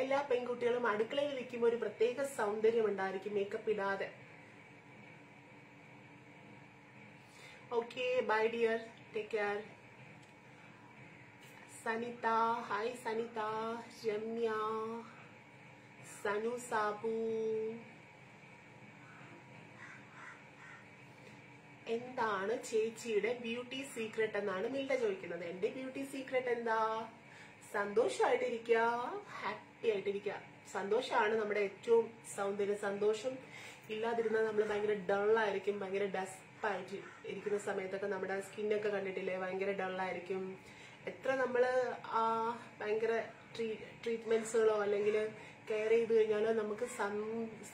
എല്ലാ പെൺകുട്ടികളും അടുക്കളയിൽ ഇരിക്കുമ്പോൾ ഒരു പ്രത്യേക സൗന്ദര്യം ഉണ്ടായിരിക്കും മേക്കപ്പ് ഇടാതെ. Okay bye dear, take care. Sanitha hi. Sanitha. Ramya. Sanu Sabu. എന്താണ് ചേച്ചിയുടെ ബ്യൂട്ടി സീക്രട്ട് എന്നാണ് മിൽഡ ചോദിക്കുന്നത്. എന്റെ ബ്യൂട്ടി സീക്രട്ട് എന്താ? സന്തോഷമായിട്ടിരിക്കുക, ഹാപ്പി ആയിട്ടിരിക്കുക. സന്തോഷമാണ് നമ്മുടെ ഏറ്റവും സൗന്ദര്യം. സന്തോഷം ഇല്ലാതിരുന്നാൽ നമ്മൾ ഭയങ്കര ഡള്ളായിരിക്കും. ഭയങ്കര ഡസ്പായിട്ട് ഇരിക്കുന്ന സമയത്തൊക്കെ നമ്മുടെ സ്കിന്നൊക്കെ കണ്ടിട്ടില്ലേ, ഭയങ്കര ഡള്ളായിരിക്കും. എത്ര നമ്മള് ഭയങ്കര ട്രീറ്റ്മെന്റ്സുകളോ അല്ലെങ്കിൽ കെയർ ചെയ്ത് കഴിഞ്ഞാലോ നമുക്ക്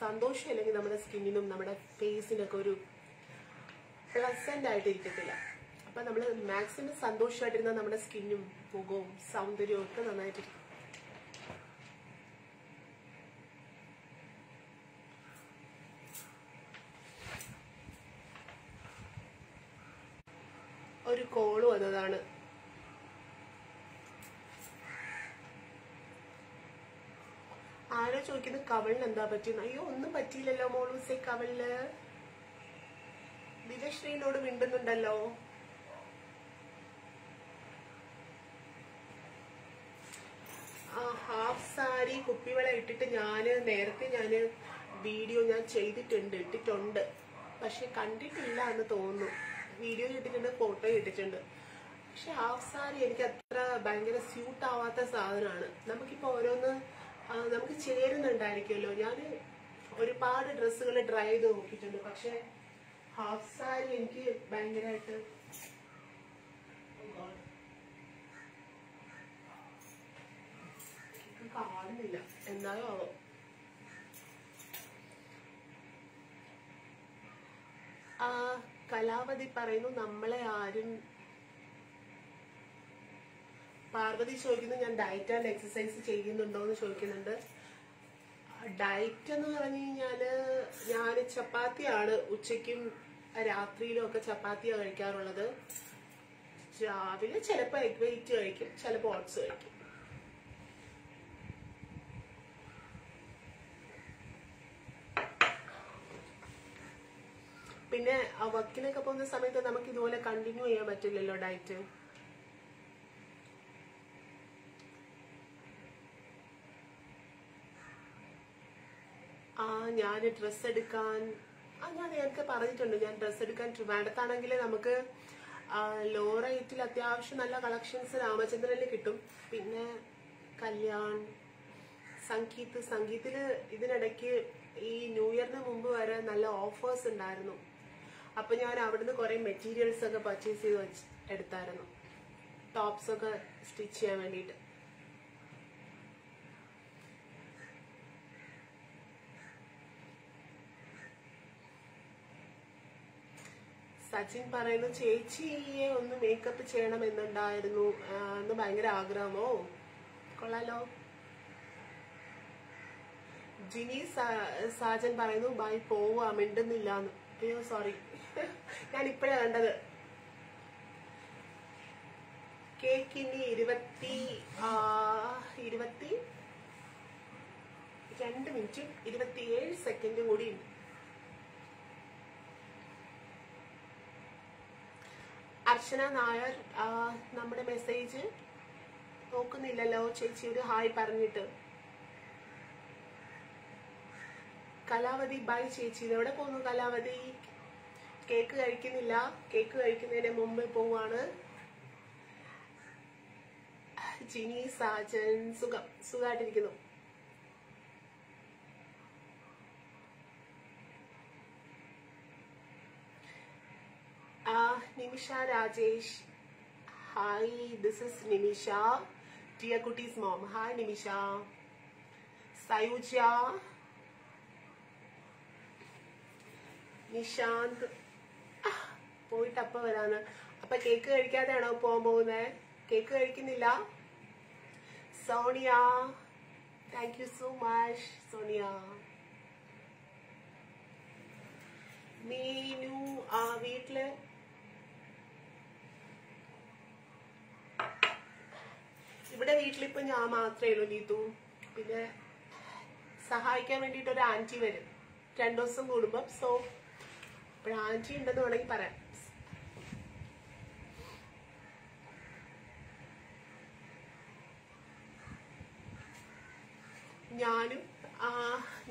സന്തോഷം അല്ലെങ്കിൽ നമ്മുടെ സ്കിന്നിനും നമ്മുടെ ഫേസിനൊക്കെ ഒരു പ്ലസന്റ് ആയിട്ട് ഇരിക്കത്തില്ല. അപ്പൊ നമ്മള് മാക്സിമം സന്തോഷമായിട്ടിരുന്ന നമ്മുടെ സ്കിന്നും മുഖവും സൗന്ദര്യവും ഒക്കെ നന്നായിട്ടിരിക്കും. ഒരു കോള് വന്നതാണ്. ആരോ ചോദിക്കുന്നത് കവളിന് എന്താ പറ്റിയെന്ന്. അയ്യോ ഒന്നും പറ്റിയില്ലല്ലോ മോളൂസേ. കവളില് ദിവശ്രീനോട് മിണ്ടുന്നുണ്ടല്ലോ. ഹാഫ് സാരി കുപ്പിവള ഇട്ടിട്ട് നേരത്തെ വീഡിയോ ഞാൻ ഇട്ടിട്ടുണ്ട്. പക്ഷെ കണ്ടിട്ടില്ല എന്ന് തോന്നുന്നു. വീഡിയോ ഇട്ടിട്ടുണ്ട്, ഫോട്ടോ ഇട്ടിട്ടുണ്ട്. പക്ഷെ ഹാഫ് സാരി എനിക്ക് അത്ര ഭയങ്കര സ്യൂട്ട് ആവാത്ത സാധനമാണ്. നമുക്കിപ്പോ ഓരോന്ന് നമുക്ക് ചേരുന്നുണ്ടായിരിക്കുമല്ലോ. ഞാൻ ഒരുപാട് ഡ്രസ്സുകൾ ട്രൈ ചെയ്ത് നോക്കിയിട്ടുണ്ട്. പക്ഷെ ഹാഫ് സാരി എനിക്ക് ഭയങ്കരമായിട്ട് കാണുന്നില്ല. എന്തായോ ആവോ. കലാവതി പറയുന്നു നമ്മളെ ആരും. പാർവതി ചോദിക്കുന്നു ഞാൻ ഡയറ്റ് ആൻഡ് എക്സസൈസ് ചെയ്യുന്നുണ്ടോ എന്ന് ചോദിക്കുന്നുണ്ട്. ഡയറ്റ് എന്ന് പറഞ്ഞു കഴിഞ്ഞാല് ഞാൻ ചപ്പാത്തിയാണ് ഉച്ചയ്ക്കും രാത്രിയിലും ഒക്കെ ചപ്പാത്തിയാണ് കഴിക്കാറുള്ളത്. രാവിലെ ചിലപ്പോ എഗ് വെയിറ്റ് കഴിക്കും, ചിലപ്പോ ഓട്സ് കഴിക്കും. പിന്നെ വർക്കിനൊക്കെ പോകുന്ന സമയത്ത് നമുക്ക് ഇതുപോലെ കണ്ടിന്യൂ ചെയ്യാൻ പറ്റില്ലല്ലോ ഡയറ്റ്. ഞാൻ ഡ്രസ്സ് എടുക്കാൻ ഞാൻ നേരത്തെ പറഞ്ഞിട്ടുണ്ട്. ഞാൻ ഡ്രസ്സ് എടുക്കാൻ ട്രിവാൻഡ്രത്താണെങ്കിൽ നമുക്ക് ലോ റേറ്റിൽ അത്യാവശ്യം നല്ല കളക്ഷൻസ് രാമചന്ദ്രനിൽ കിട്ടും. പിന്നെ കല്യാൺ, സംഗീതില് ഇതിനിടയ്ക്ക് ഈ ന്യൂ ഇയറിന് മുമ്പ് വരെ നല്ല ഓഫേഴ്സ് ഉണ്ടായിരുന്നു. അപ്പൊ ഞാൻ അവിടുന്ന് കുറെ മെറ്റീരിയൽസ് ഒക്കെ പർച്ചേസ് ചെയ്ത് എടുത്തായിരുന്നു, ടോപ്സ് ഒക്കെ സ്റ്റിച്ച് ചെയ്യാൻ വേണ്ടിയിട്ട്. സച്ചിൻ പറയുന്നു ചേച്ചിയെ ഒന്ന് മേക്കപ്പ് ചെയ്യണം എന്നുണ്ടായിരുന്നു എന്ന് ഭയങ്കര ആഗ്രഹമോ. കൊള്ളാലോ. ജിനി സാജൻ പറയുന്നു ബൈ പോവാ മിണ്ടുന്നില്ലാന്ന്. അയ്യോ സോറി, ഞാൻ ഇപ്പഴാ കണ്ടത്. കേക്കിന് 22 മിനിറ്റും 27 സെക്കൻഡും കൂടി ഉണ്ട്. അർച്ചന നായർ നമ്മുടെ മെസ്സേജ് നോക്കുന്നില്ലല്ലോ ചേച്ചി, ഒരു ഹായ് പറഞ്ഞിട്ട്. കലാവതി ബൈ ചേച്ചി. ഇതെവിടെ പോകുന്നു കലാവതി? കേക്ക് കഴിക്കുന്നില്ല, കേക്ക് കഴിക്കുന്നതിന് മുമ്പ് പോവാണ്. ജിനി സാജൻ സുഖമായിട്ടിരിക്കുന്നു. Nimisha Rajesh hi, this is Nimisha, Tiya കുട്ടീസ് മോം. ഹായ് നിമിഷ. സയുജ, നിശാന്ത് പോയിട്ട് അപ്പ വരാന്ന്. അപ്പൊ കേക്ക് കഴിക്കാതെയാണോ പോകാൻ പോകുന്നത്? കേക്ക് കഴിക്കുന്നില്ല. Sonia, thank you so much Sonia. Meenu വീട്ടില് ഇവിടെ വീട്ടിലിപ്പോ ഞാൻ മാത്രമേ ഉള്ളൂ നീതു. പിന്നെ സഹായിക്കാൻ വേണ്ടിട്ട് ഒരു ആന്റി വരും 2 ദിവസം കൂടുമ്പോ. സോ ഇപ്പോൾ ആന്റി ഉണ്ടെന്ന് വേണമെങ്കിൽ പറയാം.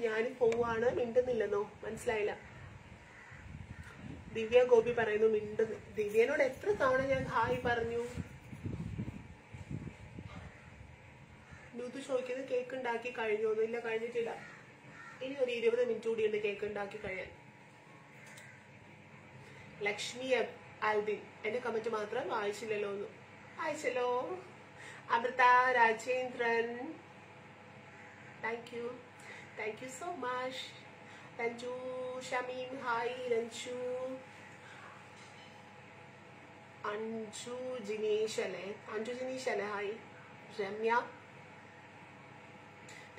ഞാനും പോവാണ്. മിണ്ടുന്നില്ലെന്നോ? മനസ്സിലായില്ല. ദിവ്യ ഗോപി പറയുന്നു മിണ്ടുന്നു. ദിവ്യനോട് എത്ര തവണ ഞാൻ ഹായ് പറഞ്ഞു. നൂതു ചോദിക്കുന്നത് കേക്ക് ഉണ്ടാക്കി കഴിഞ്ഞോന്നു? ഇല്ല, കഴിഞ്ഞിട്ടില്ല. ഇനി ഒരു 20 മിനിറ്റ് കൂടിയുണ്ട് കേക്ക് ഉണ്ടാക്കി കഴിയാൻ. ലക്ഷ്മി ആൽബിൻ എന്റെ കമന്റ് മാത്രം വായിച്ചില്ലല്ലോ എന്ന്. വായിച്ചല്ലോ. Amrutha Rajendran, thank you so much. Ranju Shameem hi. Ranju Anju Jineesh അല്ലേ? ഹായ്.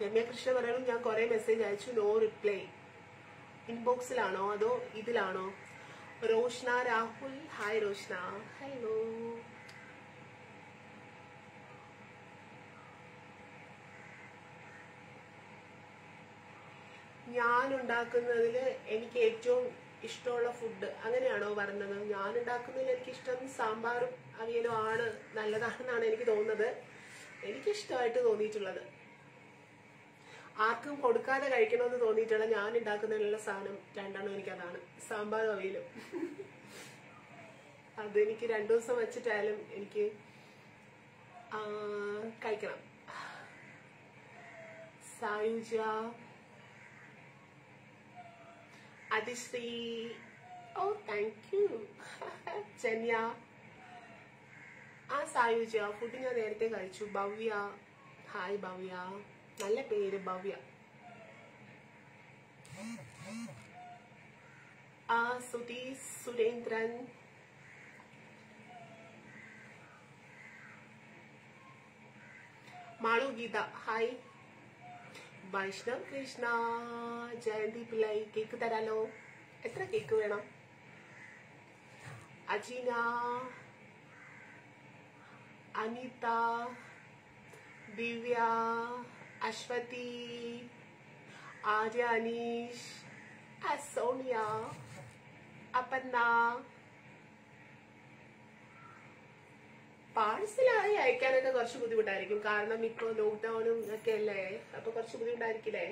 രമ്യ കൃഷ്ണ പറയുന്നു ഞാൻ കുറെ മെസ്സേജ് അയച്ചു, നോ റിപ്ലൈ. ഇൻബോക്സിലാണോ അതോ ഇതിലാണോ? റോഷ്ന രാഹുൽ ഹായ്. റോഷ്ന ഹലോ. ഞാൻ ഉണ്ടാക്കുന്നതിൽ എനിക്ക് ഏറ്റവും ഇഷ്ടമുള്ള ഫുഡ് അങ്ങനെയാണോ പറഞ്ഞത്? ഞാൻ ഉണ്ടാക്കുന്നതിൽ എനിക്കിഷ്ടം സാമ്പാറും അവിയലും ആണ്, നല്ലതാണെന്നാണ് എനിക്ക് തോന്നുന്നത്. എനിക്കിഷ്ടമായിട്ട് തോന്നിയിട്ടുള്ളത്, ആർക്കും കൊടുക്കാതെ കഴിക്കണമെന്ന് തോന്നിയിട്ടുള്ള ഞാൻ ഉണ്ടാക്കുന്നതിലുള്ള സാധനം 2 എനിക്കതാണ്, സാമ്പാറും അവിയലും. അതെനിക്ക് 2 ദിവസം വെച്ചിട്ടായാലും എനിക്ക് കഴിക്കണം. സായുജ, അതിശ്രീ, ഓ താങ്ക് യു. ജന്യ, സായുജ ഫുഡ് ഞാൻ നേരത്തെ കഴിച്ചു. ഭവ്യ ഹായ്. ഭവ്യ നല്ല പേര് ഭവ്യ. സുധീഷ് സുരേന്ദ്രൻ, മാളു ഗീത ഹായ്. വൈഷ്ണവ് കൃഷ്ണ, ജയന്തി പിള്ളൈ കേക്ക് തരാലോ? എത്ര കേക്ക് വേണം? അജീന, അനിത, ദിവ്യ, അശ്വതി, ആര്യ, അനീഷ്, സോണിയ, അപർണ. പാഴ്സലായി അയക്കാനൊക്കെ കുറച്ച് ബുദ്ധിമുട്ടായിരിക്കും, കാരണം ഇപ്പൊ ലോക്ക്ഡൌണും ഒക്കെ അല്ലേ, അപ്പൊ കുറച്ച് ബുദ്ധിമുട്ടായിരിക്കില്ലേ?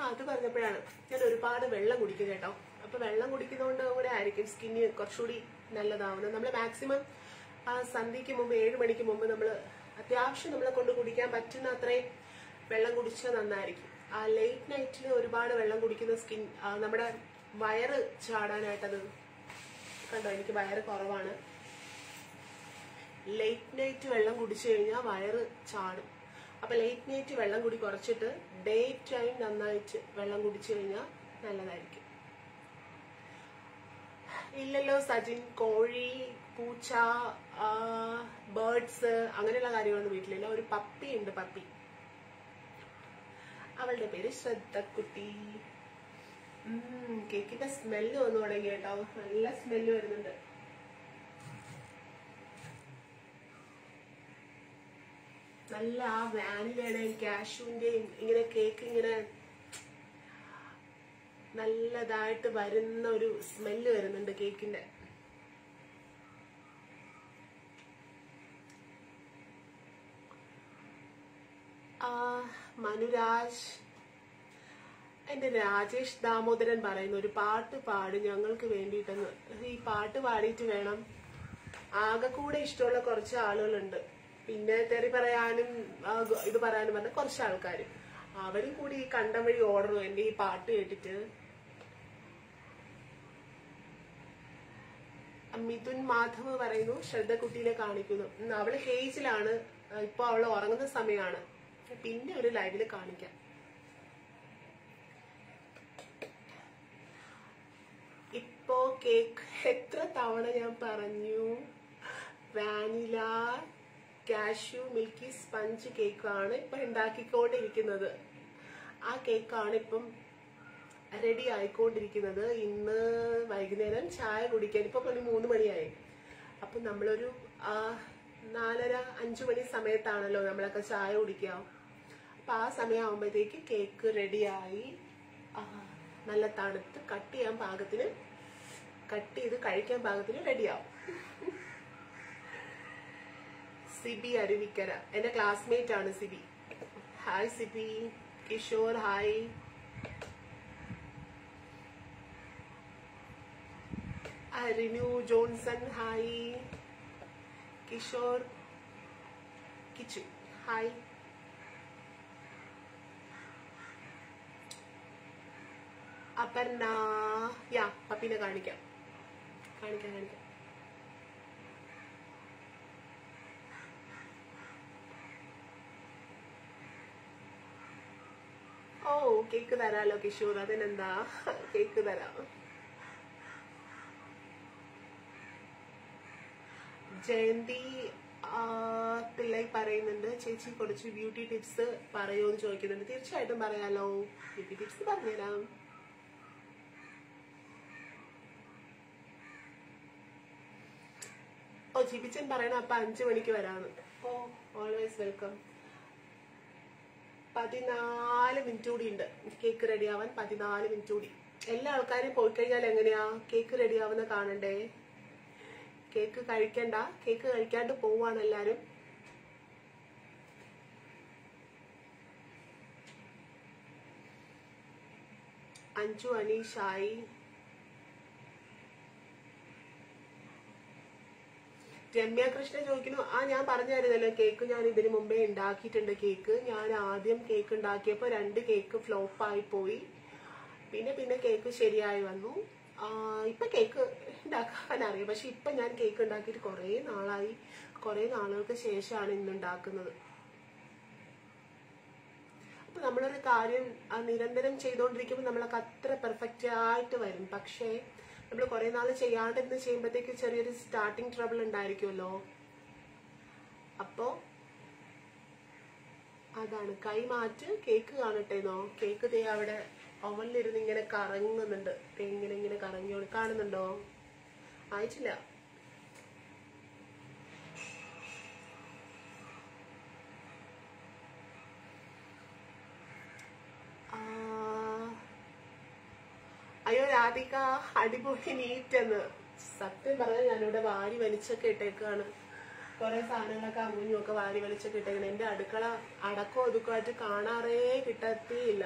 അത് പറഞ്ഞപ്പോഴാണ് ഞാൻ ഒരുപാട് വെള്ളം കുടിക്കും കേട്ടോ. അപ്പൊ വെള്ളം കുടിക്കുന്നതുകൊണ്ട് കൂടെ ആയിരിക്കും സ്കിന്ന് കുറച്ചുകൂടി നല്ലതാവുന്നത്. നമ്മൾ മാക്സിമം സന്ധ്യക്ക് മുമ്പ് 7 മണിക്ക് മുമ്പ് നമ്മൾ അത്യാവശ്യം നമ്മളെ കൊണ്ട് കുടിക്കാൻ പറ്റുന്ന അത്രയും വെള്ളം കുടിച്ചാൽ നന്നായിരിക്കും. ലേറ്റ് നൈറ്റിൽ ഒരുപാട് വെള്ളം കുടിക്കുന്ന സ്കിൻ നമ്മുടെ വയറ് ചാടാനായിട്ടത് കണ്ടോ. എനിക്ക് വയറ് കുറവാണ്. ലേറ്റ് നൈറ്റ് വെള്ളം കുടിച്ചു കഴിഞ്ഞാൽ വയറ് ചാടും. അപ്പൊ ലേറ്റ് നൈറ്റ് വെള്ളം കുടി കുറച്ചിട്ട് ഡേ ടൈം നന്നായിട്ട് വെള്ളം കുടിച്ചു കഴിഞ്ഞാൽ നല്ലതായിരിക്കും. ഇല്ലല്ലോ സജിൻ. കോഴി, പൂച്ച, ബേർഡ്സ് അങ്ങനെയുള്ള കാര്യങ്ങളൊന്നും വീട്ടിലില്ല. ഒരു പപ്പി ഉണ്ട്. പപ്പി, അവളുടെ പേര് ശ്രദ്ധക്കുട്ടി. കേക്കിന്റെ സ്മെല്ല് വന്നു തുടങ്ങി കേട്ടോ. നല്ല സ്മെല്ല് വരുന്നുണ്ട്. നല്ല ആ വാനിലയുടെയും കാഷ്യൂവിന്റെയും ഇങ്ങനെ കേക്ക് ഇങ്ങനെ നല്ലതായിട്ട് വരുന്ന ഒരു സ്മെല്ല് വരുന്നുണ്ട് കേക്കിന്റെ. മനുരാജ്, എന്റെ രാജേഷ് ദാമോദരൻ പറയുന്ന ഒരു പാട്ട് പാടും ഞങ്ങൾക്ക് വേണ്ടിയിട്ടെന്ന്. ഈ പാട്ട് പാടിയിട്ട് വേണം. ആകെ കൂടെ ഇഷ്ടമുള്ള കുറച്ച് ആളുകളുണ്ട്, പിന്നെ തെറി പറയാനും ഇത് പറയാനും പറഞ്ഞ കുറച്ച് ആൾക്കാർ, അവരും കൂടി ഈ കണ്ടം വഴി ഓർഡറും എന്റെ ഈ പാട്ട് കേട്ടിട്ട്. മിഥുൻ മാധവ് പറയുന്നു ശ്രദ്ധ കുട്ടീനെ കാണിക്കുന്നു. അവള് കേജിലാണ്, ഇപ്പൊ അവള് ഉറങ്ങുന്ന സമയമാണ്, പിന്നെ ഒരു ലൈവില് കാണിക്കാം. ഇപ്പോ കേക്ക് എത്ര തവണ ഞാൻ പറഞ്ഞു, വാനില കാഷ്യൂ മിൽക്കി സ്പഞ്ച് കേക്കാണ് ഇപ്പൊ ഉണ്ടാക്കിക്കൊണ്ടിരിക്കുന്നത്. ആ കേക്കാണ് ഇപ്പം റെഡി ആയിക്കൊണ്ടിരിക്കുന്നത്. ഇന്ന് വൈകുന്നേരം ചായ കുടിക്കാൻ, ഇപ്പൊ 3 മണിയായി. അപ്പൊ നമ്മളൊരു 4:30-5 മണി സമയത്താണല്ലോ നമ്മളൊക്കെ ചായ കുടിക്കുക. അപ്പൊ ആ സമയം ആവുമ്പോഴത്തേക്ക് കേക്ക് റെഡിയായി നല്ല തണുത്ത് കട്ട് ചെയ്യാൻ പാകത്തിന്, കട്ട് ചെയ്ത് കഴിക്കാൻ പാകത്തിന് റെഡിയാവും. സിബി അരുവിക്കര എന്റെ ക്ലാസ്മേറ്റ് ആണ് Sibi. Hi Sibi. Kishore hi. Rinu Johnson hi. Kishore Kichu hi. Aparna, yeah പപ്പിനെ കാണിക്കാം. ഓ കേക്ക് തരാലോ കിഷോർ, അതിനെന്താ, കേക്ക് തരാം. ജയന്തി പിള്ളൈ പറയുന്നുണ്ട് ചേച്ചി കുറച്ച് ബ്യൂട്ടി ടിപ്സ് പറയുമെന്ന് ചോദിക്കുന്നുണ്ട്. തീർച്ചയായിട്ടും പറയാലോ, ബ്യൂട്ടി ടിപ്സ് പറഞ്ഞുതരാം. ഓ ജിബിച്ചൻ പറയണ അപ്പൊ 5 മണിക്ക് വരാന്ന്. ഓ ഓൾവേസ് വെൽക്കം. 14 മിനിറ്റ് കൂടി ഉണ്ട് കേക്ക് റെഡി ആവാൻ. 14 മിനിറ്റ് കൂടി. എല്ലാ ആൾക്കാരും പോയി കഴിഞ്ഞാൽ എങ്ങനെയാ കേക്ക് റെഡി ആവുന്ന കാണണ്ടേ? കേക്ക് കഴിക്കണ്ട, കേക്ക് കഴിക്കാണ്ട് പോവാണ് എല്ലാരും. അഞ്ജു അനീഷായി. രമ്യ കൃഷ്ണൻ ചോദിക്കുന്നു, ഞാൻ പറഞ്ഞായിരുന്നല്ലോ കേക്ക് ഞാൻ ഇതിനു മുമ്പേ ഉണ്ടാക്കിയിട്ടുണ്ട്. കേക്ക് ഞാൻ ആദ്യം കേക്ക് ഉണ്ടാക്കിയപ്പോ 2 കേക്ക് ഫ്ലോപ്പ് ആയി പോയി, പിന്നെ കേക്ക് ശരിയായി വന്നു. ഇപ്പൊ കേക്ക് ഉണ്ടാക്കാൻ അറിയാം, പക്ഷെ ഇപ്പൊ ഞാൻ കേക്ക് ഉണ്ടാക്കിയിട്ട് കുറെ നാളായി. കുറെ നാളുകൾക്ക് ശേഷമാണ് ഇന്നുണ്ടാക്കുന്നത്. അപ്പൊ നമ്മളൊരു കാര്യം നിരന്തരം ചെയ്തുകൊണ്ടിരിക്കുമ്പോൾ നമ്മളൊക്കെ അത്ര പെർഫെക്റ്റ് ആയിട്ട് വരും. പക്ഷേ നമ്മൾ കുറെ നാൾ ചെയ്യാണ്ടിരുന്ന് ചെയ്യുമ്പോഴത്തേക്ക് ചെറിയൊരു സ്റ്റാർട്ടിങ് ട്രബിൾ ഉണ്ടായിരിക്കുമല്ലോ. അപ്പോ അതാണ്. കൈമാറ്റ് കേക്ക് കാണട്ടെന്നോ? കേക്ക് ദേ അവിടെ ഓവനിലിരുന്ന് ഇങ്ങനെ കറങ്ങുന്നുണ്ട്. ഇങ്ങനെ കറങ്ങി കാണുന്നുണ്ടോ? അയച്ചില്ല. അയ്യോ രാധിക അടിപൊളി നീറ്റ് എന്ന്. സത്യം പറഞ്ഞാൽ ഞാനിവിടെ വാരി വലിച്ചൊക്കെ ഇട്ടേക്കാണ്. കുറെ സാധനങ്ങളൊക്കെ അങ്ങും ഒക്കെ വാരി വലിച്ചൊക്കെ ഇട്ടേക്കണം. എന്റെ അടുക്കള അടക്കോ ഒതുക്കമായിട്ട് കാണാറേ കിട്ടത്തേയില്ല.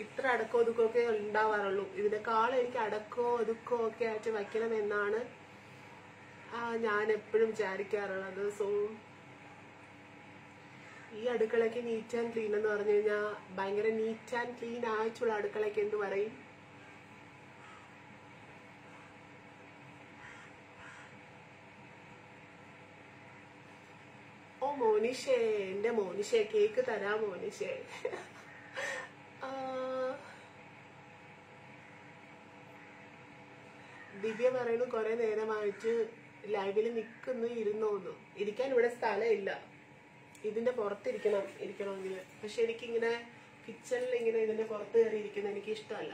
ഇത്ര അടക്കോ ഒതുക്കമൊക്കെ ഉണ്ടാവാറുള്ളൂ. ഇതിനേക്കാളും എനിക്ക് അടക്കോ ഒതുക്കോ ഒക്കെ ആയിട്ട് വയ്ക്കണമെന്നാണ് ഞാൻ എപ്പോഴും വിചാരിക്കാറുള്ളത്. സോ ഈ അടുക്കളയ്ക്ക് നീറ്റ് ആൻഡ് ക്ലീൻ എന്ന് പറഞ്ഞു കഴിഞ്ഞാൽ ഭയങ്കര നീറ്റ് ആൻഡ് ക്ലീൻ ആയിട്ടുള്ള അടുക്കളയ്ക്ക് എന്ത് പറയും? ഓ മോനിഷേ, എന്റെ മോനിഷേ കേക്ക് തരാം മോനിഷേ. ദിവ്യ പറയുന്നു കുറെ നേരമായിട്ട് ലൈവില് നിക്കുന്നു ഇരുന്നോന്നു. ഇരിക്കാൻ ഇവിടെ സ്ഥലമില്ല, ഇതിന്റെ ഇരിക്കണമെങ്കിൽ. പക്ഷെ എനിക്കിങ്ങനെ കിച്ചണിൽ ഇങ്ങനെ ഇതിന്റെ പുറത്ത് കയറി ഇരിക്കുന്ന എനിക്ക് ഇഷ്ടമല്ല.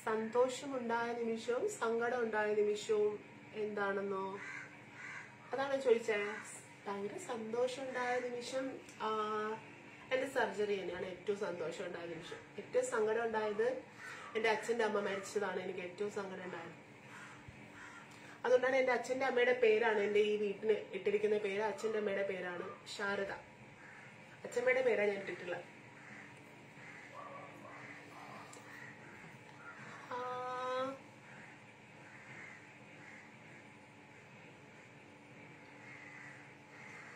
സന്തോഷമുണ്ടായ നിമിഷവും സങ്കടം ഉണ്ടായ നിമിഷവും എന്താണെന്നോ? അതാണ് ചോദിച്ചത്. ഭയങ്കര സന്തോഷം ഉണ്ടായ നിമിഷം എന്റെ സർജറി തന്നെയാണ് ഏറ്റവും സന്തോഷം ഉണ്ടായ നിമിഷം. ഏറ്റവും സങ്കടം ഉണ്ടായത് എന്റെ അച്ഛന്റെ അമ്മ മരിച്ചതാണ് എനിക്ക് ഏറ്റവും സങ്കടം ഉണ്ടായത്. അതുകൊണ്ടാണ് എന്റെ അച്ഛന്റെ അമ്മയുടെ പേരാണ് എന്റെ ഈ വീട്ടിന് ഇട്ടിരിക്കുന്ന പേര്. അച്ഛന്റെ അമ്മയുടെ പേരാണ് ശാരദ. അച്ഛമ്മയുടെ പേരാണ് ഞാൻ ഇട്ടിട്ടുള്ളത്.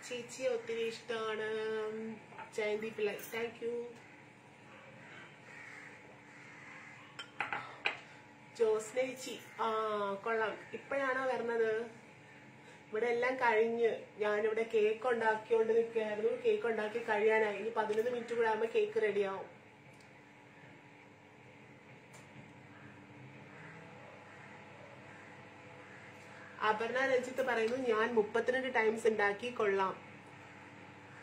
ചേച്ചിയെ ഒത്തിരി ഇഷ്ടമാണ്. Jayanthi Pillai, thank you. ജോസ്നേച്ചി, കൊള്ളാം. ഇപ്പോഴാണോ വരുന്നത്? ഇവിടെ എല്ലാം കഴിഞ്ഞ് ഞാനിവിടെ കേക്ക് ഉണ്ടാക്കിക്കൊണ്ട് നിൽക്കുകയായിരുന്നു. കേക്ക് ഉണ്ടാക്കി കഴിയാനായി. ഇനി 11 മിനിറ്റ് കൂടെ ആകുമ്പോൾ കേക്ക് റെഡിയാവും. അപർണ രഞ്ജിത്ത് പറയുന്നു, ഞാൻ 32 ടൈംസ് ഉണ്ടാക്കി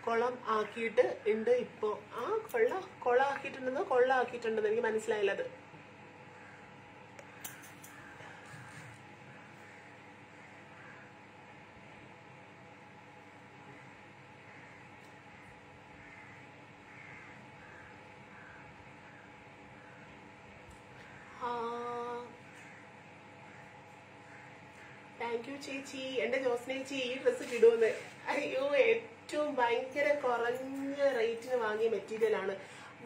കൊളം ആക്കിയിട്ട് ഉണ്ട് ഇപ്പോ. കൊള ആക്കിയിട്ടുണ്ടെന്നോ കൊള്ള ആക്കിയിട്ടുണ്ടെന്നോ എനിക്ക് മനസ്സിലായില്ലത്. താങ്ക് യു ചേച്ചി. എന്റെ ജോസ്നേച്ചി ഈ ഡ്രസ്സ് കിടുമെന്ന്. അയ്യോ, ഏറ്റവും ഭയങ്കര കുറഞ്ഞ റേറ്റിന് വാങ്ങിയ മെറ്റീരിയൽ ആണ്.